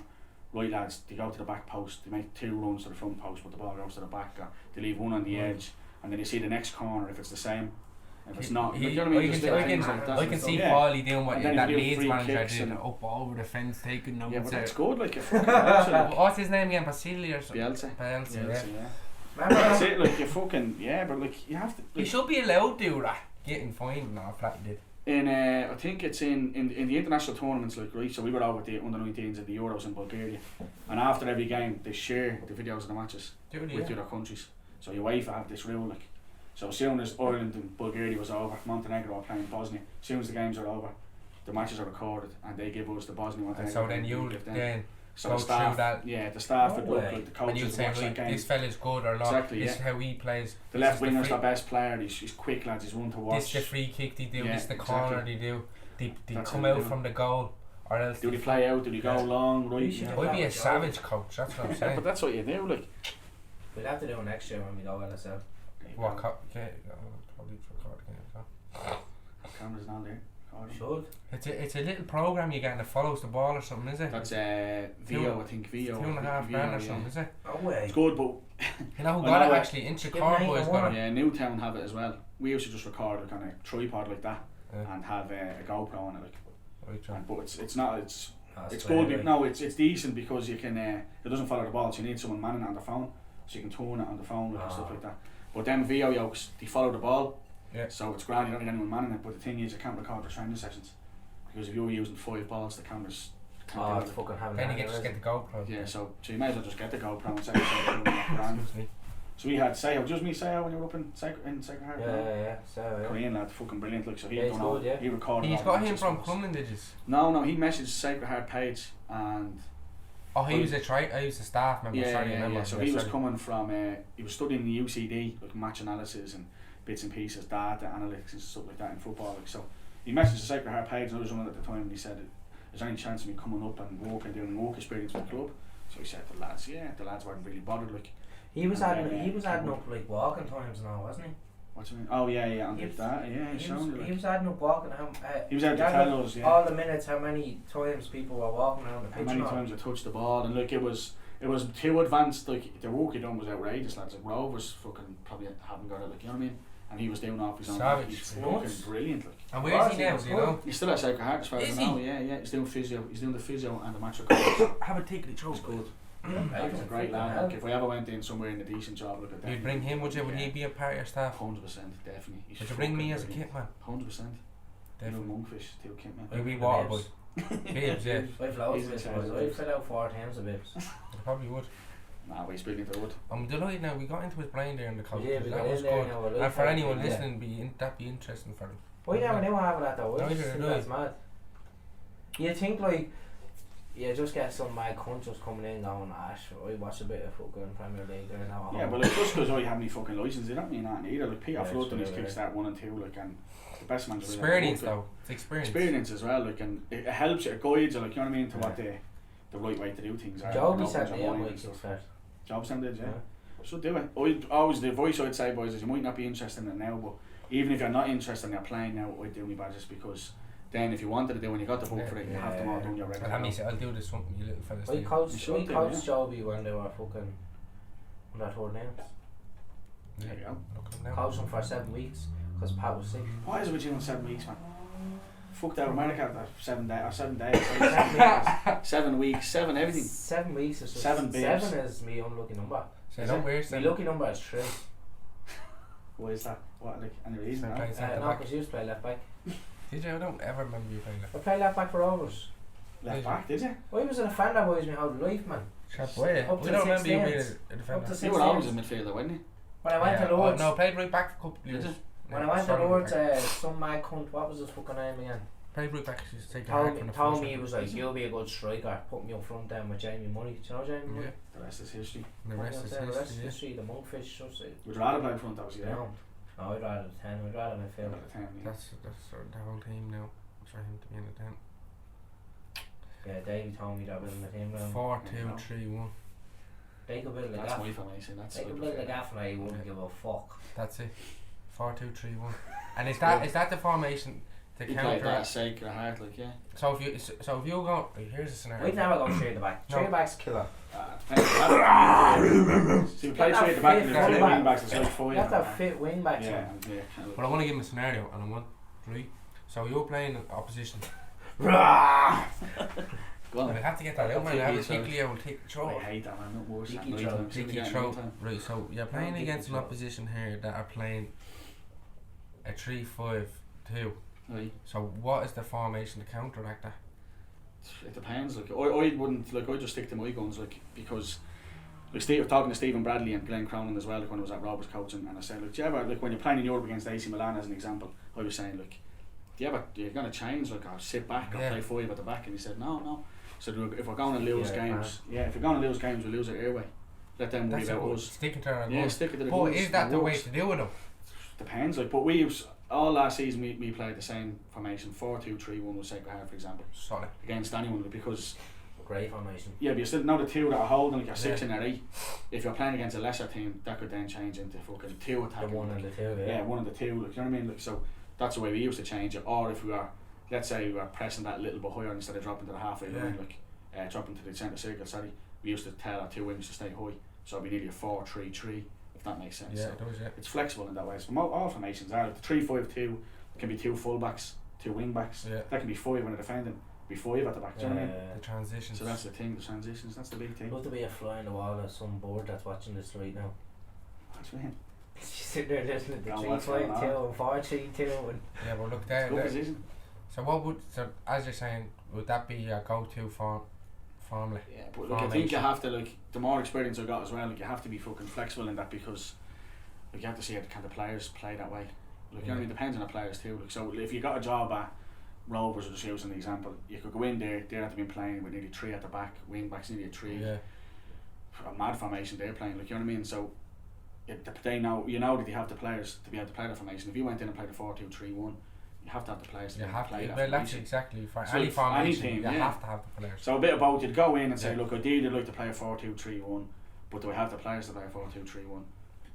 Right, lads, they go to the back post, they make 2 runs to the front post, but the ball goes to the back, or they leave one on the Right. edge, and then you see the next corner if it's the same. If it's He- not, he- like, you know what I mean? I Just can- little I things can- like that. I can see Yeah. Pauly doing what And then that if you do Leeds free manager kicks did, and- up over the fence, taking notes. Yeah, but that's out. good, like, you fucking like, What's his name again? Basili or something? Bielsa. Bielsa, yeah. Bielsa, yeah. Remember That's it, like, you fucking, yeah, but, like, you have to. He Like, should be allowed to do that. Getting fined and all that he did. in I think it's in the international tournaments, like, right, so we were out with the under-19s at the Euros in Bulgaria, and after every game they share the videos of the matches Dude, with the yeah. other countries. So UEFA have this rule, like, so as soon as Ireland and Bulgaria was over, Montenegro are playing Bosnia, as soon as the games are over, the matches are recorded and they give us the Bosnia And Montenegro. so then you give them. then So go the staff, through that. yeah, the staff would No look way. like the And coaches you'd would say, watch that right, game. this fella's good or not. Exactly, This is yeah. how he plays. The This left is the winger's free- the best player. He's quick, lads. He's one to watch. This is the free kick they do. Yeah, This is the exactly. corner they do. They That's come how they out do it. from the goal, or else Do they play out? Do they go Yeah. long? Right? We should Yeah. do I'd be a that. savage coach. That's what I'm Yeah, saying. but that's what you do, like. We'll have to do it next year when we go LSL. What? Okay, probably record again. So. Cameras not there. Recording. Should. It's a little program you get that follows the ball or something, is it? That's VO, I think VO. $2.5 grand or something, is it? No way. It's good, but You know who I got know it it. actually? Inch Give Car me Boys one. got it. yeah, Newtown have it as well. We used to just record like on a tripod like that Yeah. and have a GoPro on it, like. Right, John. But it's not it's That's it's fair, good. like. No, it's decent because you can it doesn't follow the ball, so you need someone manning it on the phone, so you can turn it on the phone like, and stuff like that. But them VO yokes, they follow the ball. Yeah. So it's grand, you don't need anyone manning it, but the thing is you can't record the training sessions. Because if you're using 5 balls, the cameras can't Oh, do it's it. fucking having Then that you get just anyway. get the GoPro. Yeah, so you may as well just get the GoPro and say grand. Excuse me. So we had Sayo, just me Sayo when you were up in Sacred Heart. Yeah. So, yeah. Korean lad, fucking brilliant. Like, so he Yeah, he's done all, good, yeah. he recorded. He's all got the him matches from for us. Crumlin, did you? No, he messaged Sacred Heart page and Oh, he was a staff member. yeah, sorry, yeah, remember. yeah. So Yeah, he was sorry. coming from he was studying the UCD, like match analysis and bits and pieces, data analytics and stuff like that in football. Like, so he messaged the Sacred Heart page, and I was running at the time, and he said, "Is there any chance of me coming up and doing work experience with the club?" So he said to the lads, the lads weren't really bothered. Like He was adding up like walking times now, wasn't he? what do you mean? Oh yeah, on He the was- that, yeah, He was adding up walking. he was able to he tell added us, all the minutes, how many times people were walking around the pitch. how many and all. times I touched the ball, and like it was too advanced. Like the work he done was outrageous, lads. Like Rovers fucking probably haven't got it. Like you know what I mean? And he was doing off his own. Savage. He's Nuts. fucking brilliant. Like And where's he now? Do you know? he's still at Sacred Heart as far as Is I know. he? Yeah. He's doing physio. He's doing the physio and the match recovery. Have a ticket to It's good. Right, He's a great lad. Like if I ever went in somewhere in a decent job, look at that. You'd bring him, would you? Would he be a part of your staff? 100%, definitely. He's Would you bring me fucking as a brilliant. kit man? 100%. Definitely. Monkfish, Teal kit man. Maybe The water babes. boy. Babes, yeah. I've loads He's of in this, charge boys. of I babes. fell out 4 times of bibs. I probably would. Nah, but he's brilliant. I would. I'm delighted now. We got into his brain there in the coach. Yeah, we that got was in there good. now. And for anyone Yeah. listening, that'd be interesting for them. I never knew half of that though. I Neither just did think I. that's mad. You think like, you just get some mad cunt just coming in going, Ash, I watch a bit of fucking Premier League there now. Yeah, but like just because I have any fucking license, they don't mean that either. Like Peter Yeah, Flood and his true, yeah. Kickstart 1 and 2, like, and the best man. Experience though. It's experience. Experience as well, like, and it helps you, it guides you, like, you know what I mean, to what the right way to do things are. Joby It said opens me your on mind my and stuff. kickstart. Job did, yeah. Should do it. Always the advice I'd say, boys, is you might not be interested in it now, but even if you're not interested in your playing now, I'd do me badges, because then if you wanted to do when you got the book for it, you have them all done your record. I'll do this something, you little fellas. I do. coached Joby when they were fucking on that third names. There you go. Look at him now. Coached them for 7 weeks because Pat was sick. Why is it with you in 7 weeks, man? Fucked out America after 7 days, or 7 days, 7 weeks, 7 everything. 7 weeks is just 7 babes. 7 is me unlucky number. So Is don't it? wear My some. lucky number is 3. Why is that? What, like, any reason? Fair or- play. Centre No, back. because you used to play left back. Did you? I don't ever remember you playing that. I played left back for Rovers. Left back, did you? I was a defender boys my whole life, man. Sharp way. Up We to don't remember you 16. being a Up to defender. 16. You were always a midfielder, weren't you? When I went to Oh, Lords, no, played right back for a couple of Did years. you? when I went to Lords, some mad cunt, what was his fucking name again? Played right back. She's taking hard from the Told first me he one. was like, you'll be a good striker, put me up front then with Jamie Money. Do you know Jamie Money? Yeah. The rest is history. The rest is The rest is history. history, the monkfish, just it. Would you rather play in front, obviously, yeah? No, I'd rather the 10, I'd rather midfield. That's sort of the whole team now. For him to be in the tent. Yeah, Davey told me that was in the team now. 4-2-3-1. They could build a That's gaff. my formation, that's They could build a gaff and I wouldn't give a fuck. That's it. 4-2-3-1. And is that the formation to You played that counter? Sacred Heart, like, yeah. So if you go, here's a scenario. We'd never go straight at the back. No. Straight back's killer. So you play straight at the back and there's 2 wing backs, it's like 5. You have to have fit wing backs. Yeah, man. yeah. But I want to give him a scenario, and I want right. So you're playing opposition. Go And on. I have to get that out, man. I have a tickly old tick I throw. hate that, man. Not worse. Dicky Right throw, time. See if we Ticky get throw. right time. Right. So you're playing Dicky against an throw. opposition here that are playing a 3-5-2. Right. So what is the formation to counteract that? It depends. Like I wouldn't like I just stick to my guns, like, because like Steve, talking to Stephen Bradley and Glenn Cronin as well, like when I was at Rovers coaching, and I said, like, do you ever, like when you're playing in Europe against AC Milan as an example, I was saying, like, you're gonna change, like, or sit back or play 5 at the back, and he said no. So if we're going to lose games, if we're going to lose games, we'll lose it our way. Let them worry That's about a, us. sticking to our Yeah, guns. stick it to the But guns. is that the way works. to do it though? Depends, like, but we all last season we played the same formation, 4-2-3-1 with Sacred Heart, for example, Solid. against anyone, because Great formation. yeah, but you still know the 2 that are holding, like your 6 Yeah. and your 8. If you're playing against a lesser team, that could then change into fucking 2 The attacking. 1 and the 2, yeah. Yeah, 1 and the 2, like, you know what I mean? Like, so that's the way we used to change it. Or if we were, let's say we were pressing that little bit higher instead of dropping to the halfway line, like dropping to the centre circle, sorry, we used to tell our 2 wings to stay high. So it'd be nearly a 4-3-3, if that makes sense. Yeah, So it does, yeah. it's flexible in that way. So all formations are. Like the 3-5-2 can be 2 full-backs, 2 wing-backs. Yeah. That can be 5 when they're defending, be 5 at the back, do you know what I mean? The transitions. So that's the thing, the transitions, that's the big thing. Love to be a fly on the wall of some board that's watching this right now. That's right. You sit there listening to Yeah, 3-5-2 what's going on? and 4-3-2 and Yeah, but look Good there. position. So as you're saying, would that be your go-to formula? Yeah, but like, I think you have to, like, the more experience I got as well, like, you have to be fucking flexible in that, because like, you have to see how can the players play that way. Like, you know what I mean, it depends on the players too. Like, so if you got a job at Rovers, or just using an example, you could go in there, they'd have to be playing with nearly 3 at the back, wing backs nearly a 3, Yeah. a mad formation they're playing, like, you know what I mean? So they know, you know that you have the players to be able to play the formation. If you went in and played a 4-2-3-1, you have to have the players to You be have play to. that Well, that's formation. exactly for So any if formation. any team, You yeah. have to have the players. So a bit about you'd go in and say, Yeah. look, ideally I'd like to play a 4-2-3-1, but do I have the players to play a 4-2-3-1?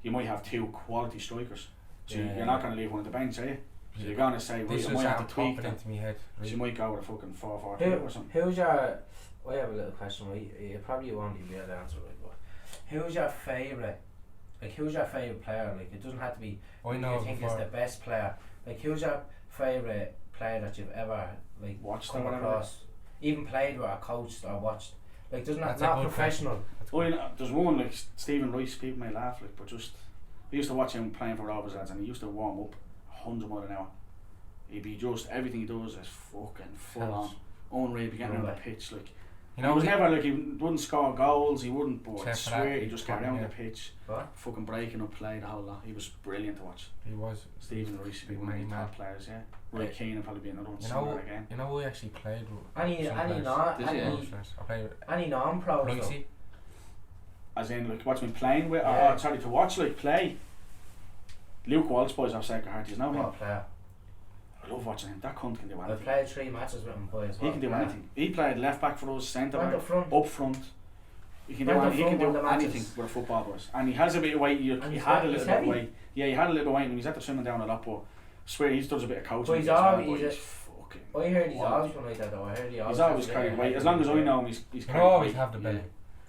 You might have 2 quality strikers, so Yeah. you're not going to leave one at the bench, are you? So Yeah. you're going to say, right, This I was might have to tweak popping that. into my head. So Right. you might go with a fucking 4-4-2 or something. Who's your? I have a little question. Right, you probably won't even be able to answer it, but who's your favourite? Like, who's your favourite player? Like, it doesn't have to be. I who know you think is before. the best player? Like, who's your favourite player that you've ever like Watched or come whatever. across? Even played with or coached or watched. Like, doesn't That's not a good professional. Oh, you know, there's one like Stephen Rice, people may laugh, like, but just I used to watch him playing for Rovers lads, and he used to warm up 100 miles an hour. He'd be just everything he does is fucking full on. Unreal, be getting around the pitch like. You He know, was never like he wouldn't score goals, he wouldn't, but I Except for swear that, he just got around yeah. the pitch, What? fucking breaking up play the whole lot. He was brilliant to watch. he was. Stephen Rice would be Big one of the man. top players, yeah. Roy Keane will probably be another one You somewhere know, again. you know who I actually played with? Any Some any players. non Did you? any I played with any non-pros though. Roycey. As in like watch me playing with Yeah. or sorry to watch like play. Luke Walsh boys off Sacred Heart, you know him? What player? I love watching him. That cunt can do I've anything. played 3 matches with him, boys. He can do anything. He played left back for us, centre Went back, up front. up front. He can do Went up anything. He can front do one of the anything matches. with a football, boys. And he has a bit of weight. He And he's had a heavy. little bit of weight. Yeah, he had a little weight, and he's at the swimming down a lot. But I swear he's does a bit of coaching. But he's as well, always- but he's he's fucking. I heard he's wild. always been like that though. I heard he always. He's always has carried a- weight. As long as I know him, he's You carried always weight. have the belly.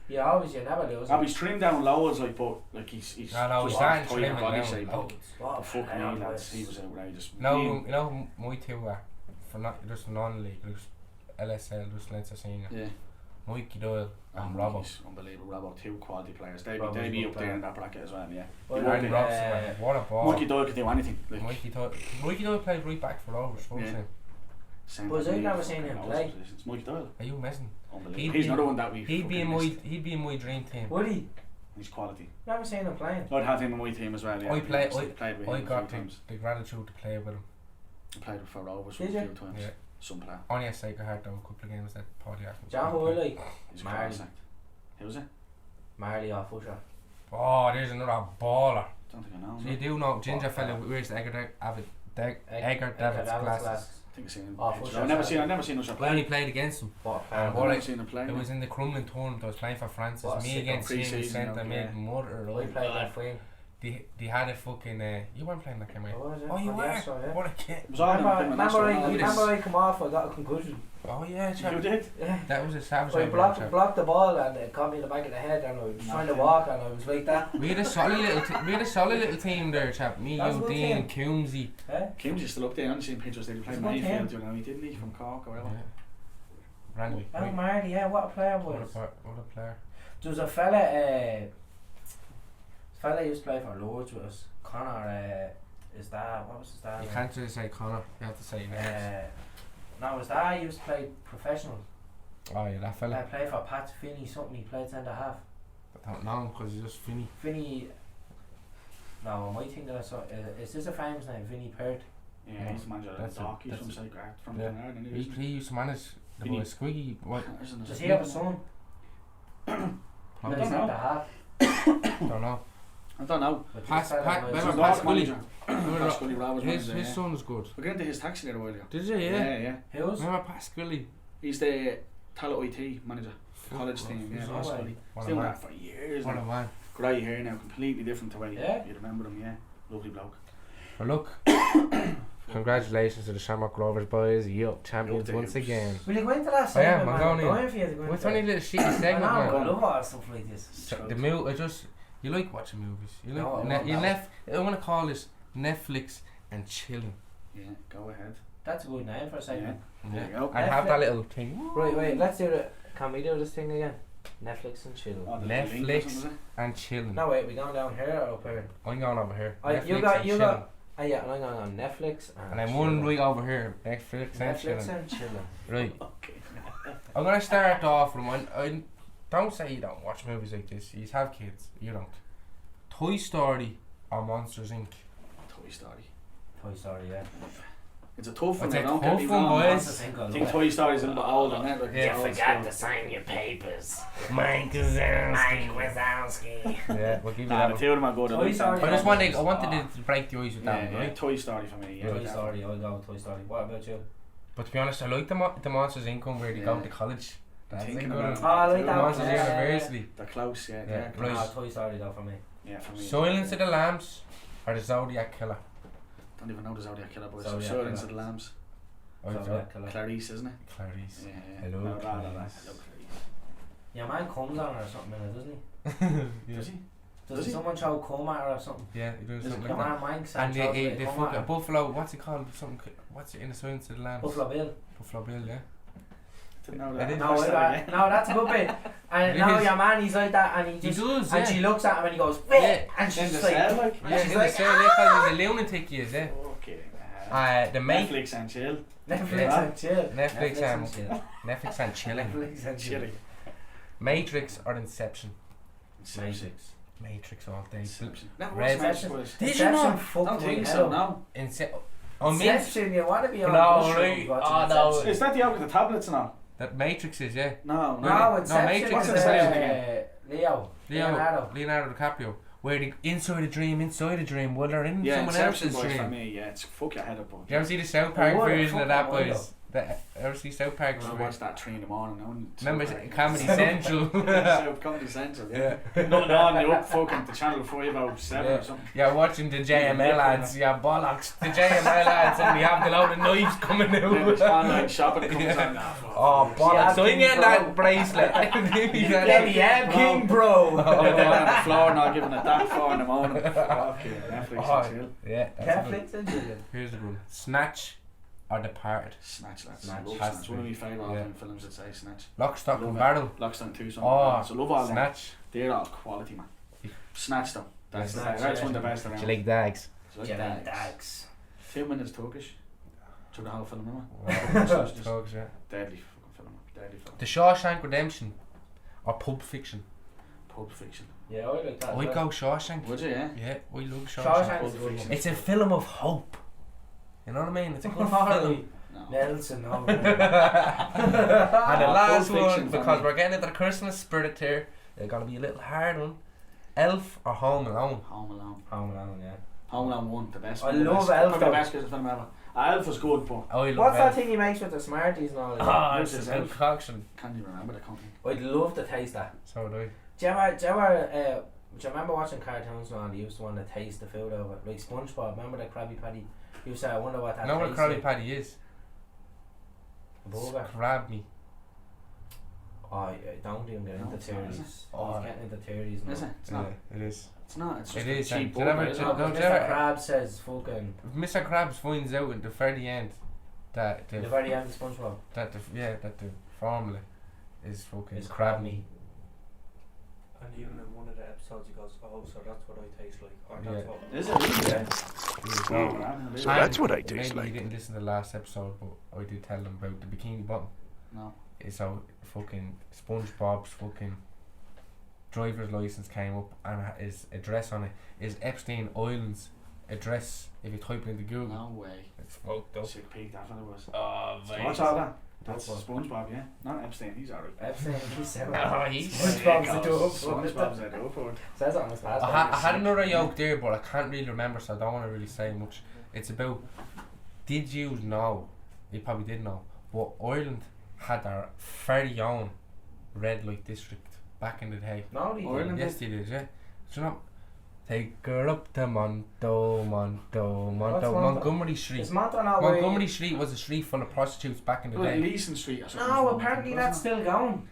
You always, you never lose. He's trimmed down loads, like, but like he's No, he's just starting tight to trim it body now. shape. Oh, What a Fuck me, player, lads. boys. He was outrageous. No, you know my two were for not just non-league, just LSL, just Leinster Senior. Yeah. Mikey Doyle and Oh, Robbo. he's unbelievable. Robbo, 2 quality players. They'd Robbo's be good up there player. in that bracket as well, yeah. Well, He won't Aaron be- Robson, man, what a ball. Mikey Doyle could do anything. Like, Mikey Doyle played right back for Rovers, full Yeah. time. centre Boys, I've mid, never fucking seen him loads play. of positions. Mikey Doyle, Are you messing? unbelievable. He'd He's be- another one that we He'd be in fucking my he'd be in my dream team. Would he? He's quality. Never seen him playing. I'd have him in my team as well, yeah. I played played with him I a few got times. the gratitude to play with him. I played with for Rovers Did a you? few times. Yeah. Some player. Only a Sacred Heart though, a couple of games that Pauly asked me. John who I like? He's a Marley. class act. Who's it? Marley or Fusher. Oh, there's another baller. Don't think I know. So you do know Ginger fella wears the Edgar David's glasses. I think I've seen him. Oh, pictures. Fusher, I've never seen us I play. only played against him. What a And player. I've what never I- seen him play. It was in the Crumlin tournament. I was playing for Francis. What a Me sick against him, pre-season, centre yeah. mid, mother. We Right? played that for him. They had a fucking. You weren't playing that game, right? Oh, was it? Oh, you Oh, were. yeah, so, yeah. What a kid. It was all Remember, in the next one. remember I come off, I got a concussion. Oh yeah, You chap. did? Yeah. That was a savage. So I idea, chap. blocked the ball and it caught me in the back of the head and I was trying to walk and I was like that. We had a solid little team there, chap. Me, That's a you, good Dean, team. Coombsy. Eh? Kim's just still up there. I haven't seen pictures. They played It's a good Mayfield, team. you know, he didn't he from Cork or whatever. Yeah. Randy. Oh, Marty, yeah, what a player, What boys. a player. There was a fella who used to play for Lords with us. Connor, his dad, what was his dad? You can't just say Connor. You have to say names. No, his dad used to play professional. Oh yeah, that I fella. played for Pat Finney something, he played centre half. I don't know him because he's just funny. Finney, no, I might think that I saw, is this a famous name, Vinnie Perth? Yeah, he's the manager of That's the it, Dock. He's that's from it. Sacred Heart, from Yeah. Dunard, and He used to manage the Vinny. boy Squiggy. What? Does he have a son? Probably. Plays know. centre half. Don't know. I don't know. But this Pat- fella Pat- was- remember He's Pat Pat Scully? manager. Pat Scully Rovers His manager, yeah. son is good. We got into his taxi there a while ago. Did you? Yeah. Who's? Remember Pat Scully? He's the Talent IT manager, college team. Yeah, Fuck, Pat no way. Scully. What He's a doing man. that for years What a now. man. Grey hair now, completely different to way Yeah? you remember him. Yeah, lovely bloke. Well, look. Congratulations to the Shamrock Rovers boys. Yup, champions Yup, once they- again. Will you go into that I am, segment, I'm man? going in. Dying for you to go What's into only a it. little shitty I segment, know, I man? love all stuff like this. So the I just you like watching movies. You like No, I love that. I want to call this Netflix and chilling. Yeah, go ahead. That's a good name for a segment. There you go. I have that little thing. Right, wait, let's do it. Can we do this thing again? Netflix and chill. Oh, the Netflix. link or something, is it? And chilling. No, wait, we going down here or up here? I'm going over here. Oh, you Netflix got- and you chilling. got- Oh yeah, and I'm going on Netflix And I'm one right over here. Netflix and Netflix chilling. and chilling. Right. Okay. I'm gonna start off from one. I don't say you don't watch movies like this. You have kids. You don't. Toy Story or Monsters Inc. Toy Story. Toy Story, yeah. It's a tough one. It's a Don't get me tough one, wrong. boys. I think Toy Story's a little bit older than that. Like, Yeah. it's old school. sign your papers. Mike Wazowski. Yeah, we'll give you Nah, that. the two of them are good. Toy Story. I wanted to break the ice with that one, Yeah, right? Toy Story for me. Yeah, Toy definitely. Story, I'll go with Toy Story. What about you? But to be honest, I like the Monsters Income where they go Yeah. to college. That's a Thinking good about one. it. Oh, I like Two that one. Monsters Yeah. University. They're close, yeah. Yeah, They're right. close. Toy Story though for me. Yeah, for me. Silence of the Lambs or the Zodiac Killer. Don't even know the Zodiac Killer, boys. Zodiac Silence Killer. of the Lambs. Zodiac Killer. Clarice, isn't it? Clarice. Yeah, yeah. Hello, No, Clarice. Hello, Clarice. Your man comes on her or something in it, doesn't he? Yeah. Does he? Does Does he? someone show come at her or something? Yeah, he does Is something it Your like that. man Mike's And shows the come at fucking her. Buffalo, what's it called? Something. What's it in the Silence of the Lambs? Buffalo Bill. Buffalo Bill, yeah. Didn't know I that. didn't No, that's a good bit. And It now is. your man, he's like that, and he He just does, and yeah. she looks at him and he goes, "Wait," Yeah. and In she's the just like, cell, like. Yeah, she's in like, the cell, because he's a lunatic, he is, yeah. Okay. The mate. Netflix and chill. Netflix Yeah. and chill. Netflix and and chill. Netflix and chilling. Netflix and chill. Chilly. Matrix or Inception? Matrix. Matrix all day. Inception. Never Red watched Inception. Matrix, boys. Did you not? Fuck Don't me think hell. so, no. On me? Inception, you want to be on No, mushrooms right. watching Oh, no. Inception. Is that the one with the tablets and all? That Matrix is, yeah. No, No, Inception Matrix is is Leo. Leonardo DiCaprio. Where they inside a dream, while they're in Yeah, someone Inception, else's boys, for dream. me, yeah. It's fuck your head up, boy. Do you ever see the South Park What a version of that, fucking boys? Ever see South Park? I watched that 3 in the morning. Remember Comedy Central? Comedy Central, yeah. Yeah. Nothing on, they up fucking the channel 507 Yeah. or something. You're watching the JML ads, yeah, bollocks. The JML ads, and they have the load of knives coming Then the out. online shopping comes Yeah. on. Nah, Oh, bollocks. So King you get Bro. that bracelet. Yeah, King Bro. They're down on the floor now giving it that 4 in the morning. Okay, Netflix Oh, and chill. yeah, that's a good. Netflix and chill. Here's the one. Snatch or Departed. Snatch, lads. Snatch. Love Has Snatch. to One of be. my favourite Yeah. all-time films, I'd say, Snatch. Lock, Stock Love and it. Barrel. Lockstone 2, something. Oh, So love all them. Snatch. They're all quality, man. Snatch though. That's the Snatch, that's yeah. one of the best around. Do you like dags? So like Jelly dags. Dags. 2 minutes Turkish. Through the whole film, remember? Dogs, yeah. Deadly fucking film. Deadly film. The Shawshank Redemption or Pulp Fiction. Pulp Fiction. Yeah, I like that. I go Shawshank. Would you, yeah? Yeah, I love Shawshank Shawshank. is a good one. It's a film of hope. You know what I mean? It's a good film. Alright. No. Nelson, no. And the Pulp last Fiction one, for because me. we're getting into the Christmas spirit here, they're gonna be a little hard one. Elf or Home Alone? Home Alone. Home Alone, yeah. Home Alone 1, the best. I one of the love best, Elf, probably the though. best Christmas film ever. Elf was good, but Oh, I love What's that Elf. thing he makes with the Smarties and all that? Oh, This it's is a Elf. concoction. can't even remember the company. I'd love to taste that. So do I. Do you remember watching cartoons and all? They used to want to taste the food over it. Like SpongeBob, remember the Krabby Patty? You used to say, I wonder what that You know what tastes Krabby like. Patty is? Burger. Crab me. Oh, I don't even get No, into it's not, is theories. it? Oh, getting into theories now. Is it? It's Yeah, not. it is. It's not. It's It just is, a and cheap do you ever- burger, do isn't you it? know- Mr. do you ever- Krabs says fucking Mr. Krabs finds out at the very end that the the very end of SpongeBob. that the formula is fucking It's crab crab meat. And even in one of the episodes, he goes, "Oh, so that's what I taste like." Or Yeah. that's what. Is it really? Yeah. So that's what I taste Maybe like. you didn't listen to the last episode, but I did tell them about the Bikini Bottom. No. It's how fucking SpongeBob's fucking driver's license came up and his address on it is Epstein Island's address. If you type it into Google, No way. it's fucked up. Sick peak, that fella was. Oh, So what's all that? That's Dope SpongeBob, yeah. Not Epstein, he's alright. Epstein, he's seven. Oh, he's SpongeBob's a dope. SpongeBob's a dope one. Says it on his passport. I had another yoke there, but I can't really remember, so I don't want to really say much. It's about, did you know, you probably did know, but Ireland had their very own red light district back in the day. No, he Ireland didn't. Yes, they did, yeah. Do you know, take her up to Monto, Montgomery Street. Is Monto not where Montgomery Street was a street full of prostitutes back in the Well, day. Leeson Street or something. No, apparently that's still going.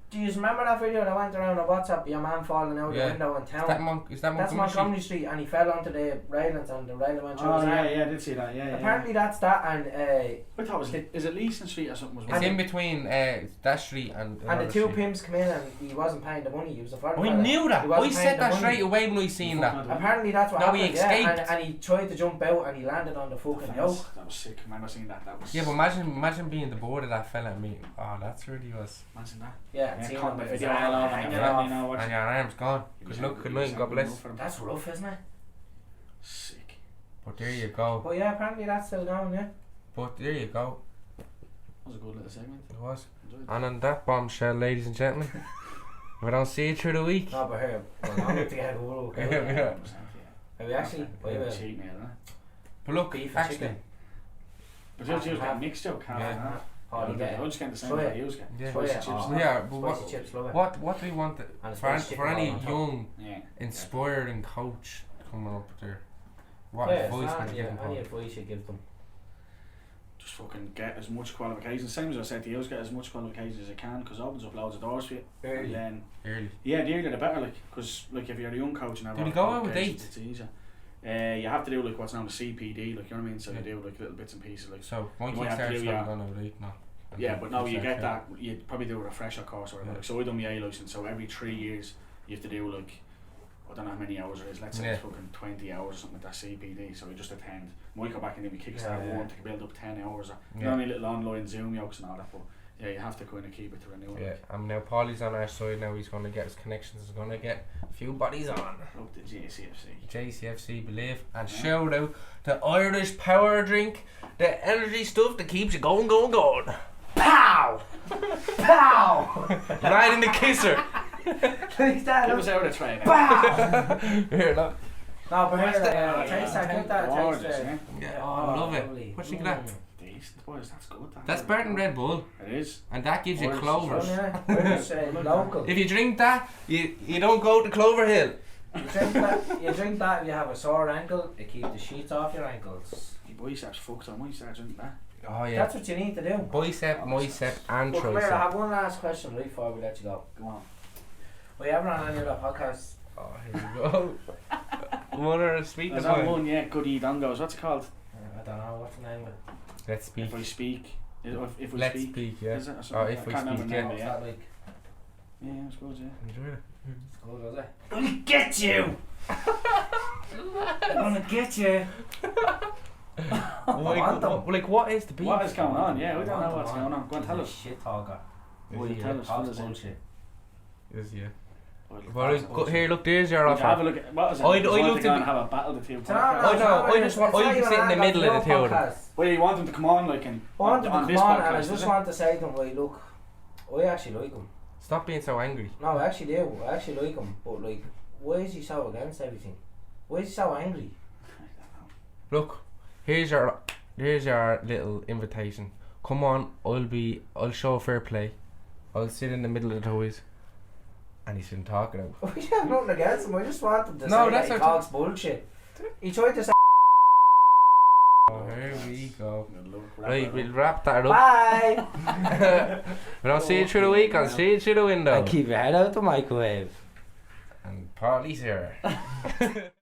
Do you remember that video that went around on WhatsApp? Your man falling out Yeah. the window in Is town. that That's Montgomery Street? Montgomery Street, and he fell onto the railings, and the railing went through Oh, his yeah, arm. yeah, I did see that, yeah. Apparently that's that, and I thought it was, is it Leeson Street or something? Was It's one? in between that street and the another two street. pimps come in, and he wasn't paying the money. He was a foreign I fella. knew that. He I wasn't said paying that the straight money. away when I seen that. Apparently that's what No, he happened. Yeah, escaped. and he tried to jump out, and he landed on the fucking yoke. That was sick. I remember seeing that. That was. Yeah, but imagine being the board of that fella and me. Oh, that's where he was. Imagine that. Yeah, and Yeah, seeing caught him the with his video arm all over hanging and off. you know what? And your arm's gone. Good luck, good night, and God bless. That's rough, isn't it? Sick. But there you go. But yeah, apparently that's still going, yeah. But there you go. That was a good little segment. It was. Enjoyed And on that bombshell, ladies and gentlemen, we don't see you through the week. No, but here, we're not to get a goal. Yeah. that. Have we actually? Wait a minute. Cheat meal, huh? But look, Beef and actually, chicken. But you just got mixed up, can't Yeah. you? Oh, you get I it. just get the same Try that it. you get. Yeah. Spicy Try it. chips. Oh, yeah, but Spicy chips, love it. what do you want And for, spicy for chicken any on top. young, Yeah. inspiring coach coming up there? What Yeah, advice it's would not, you give yeah, them? any advice you give them. Just fucking get as much qualifications. Same as I said to you, get as much qualifications as you can, because it opens up loads of doors for you. Early. And then, Early. yeah, the earlier the better, like, because like if you're a young coach and Did have he go out with qualifications, eight? it's easier. You have to do like what's known as CPD, like, you know what I mean. So Yeah. you do like little bits and pieces, like. So my You might have to Kickstarter's do, probably yeah. gone out late now. Yeah, but no, you Kickstarter, get yeah. that. You probably do a refresher course or whatever. Yeah. Like, so I done my A license. So every 3 years you have to do like, I don't know how many hours it is. Let's say it's Yeah. fucking 20 hours or something like that CPD. So you just attend. Might go back and do my Kickstarter Yeah. one to build up 10 hours. Or, you Yeah. know what I mean, little online Zoom yokes and all that. But yeah, you have to kind of keep it to renew. Yeah, and now Pauly's on our side now. He's going to get his connections. He's going to get a few bodies on. Up the JCFC. JCFC, believe. And Yeah. shout out the Irish power drink, the energy stuff that keeps you going. Pow! Pow! Right in the kisser. Like that. Give us out a try now. Pow! Here, look. No, but here, taste that. Yeah. Get that. Gorgeous, Taste yeah. that. Yeah, oh, I love it. lovely. What do you think of that? Decent, boys. That's good. That's better than Red Bull, It is. and that gives you Irish clovers. Yeah, Irish, local. If you drink that, you don't go to Clover Hill. You drink that, you have a sore ankle, it keeps the sheets off your ankles. Your biceps fucked. I might start drinking that. Oh yeah. That's what you need to do. Bicep, bicep, and But come here, I tricep. have one last question right before we let you go. Go on. We haven't on any other podcasts. Oh, here we go. Mother of speak There's about that it. one, yeah, Goody Dongos. What's it called? I don't know what's the name of it. Let's speak. If I speak. If we Let's speak. speak, yeah. Is it? Or Oh, something? if I we can't remember speak, the name yeah. of it, What's that like? Yeah, I suppose, yeah. Enjoy it. It's good, was it? Gonna get you! I'm gonna get you. want them. Like, what is the beef? What is going on? Yeah, we I don't want know what's them going on. Go and tell He's a us. shit talker. Is he, Tell us, Talks fill us in. bullshit. Is, yeah. Well, Well, go, here, look, there's your would you have a offer. look at, what is it? I'd You love want to to go be- and have a battle the two I podcasts? know, I just want- I'd be sitting in the middle of the two of them. Well, you want them to come on like and I want them on to this come on and I podcast, just is it? want to say to them, right, look, I actually like him. Stop being so angry. No, I actually do. I actually like him. But, like, why is he so against everything? Why is he so angry? Look, here's your little invitation. Come on, I'll show fair play. I'll sit in the middle of the toys. And he's been talking about. We have nothing against him. I just want him to No, say that's that he what- talks bullshit. He tried to say Oh, here we go. Good luck, Right, wrap it we'll up. wrap that up. bye. We don't see you through the week, I'll see you through the window. Keep your head out the microwave. And Pauly's here.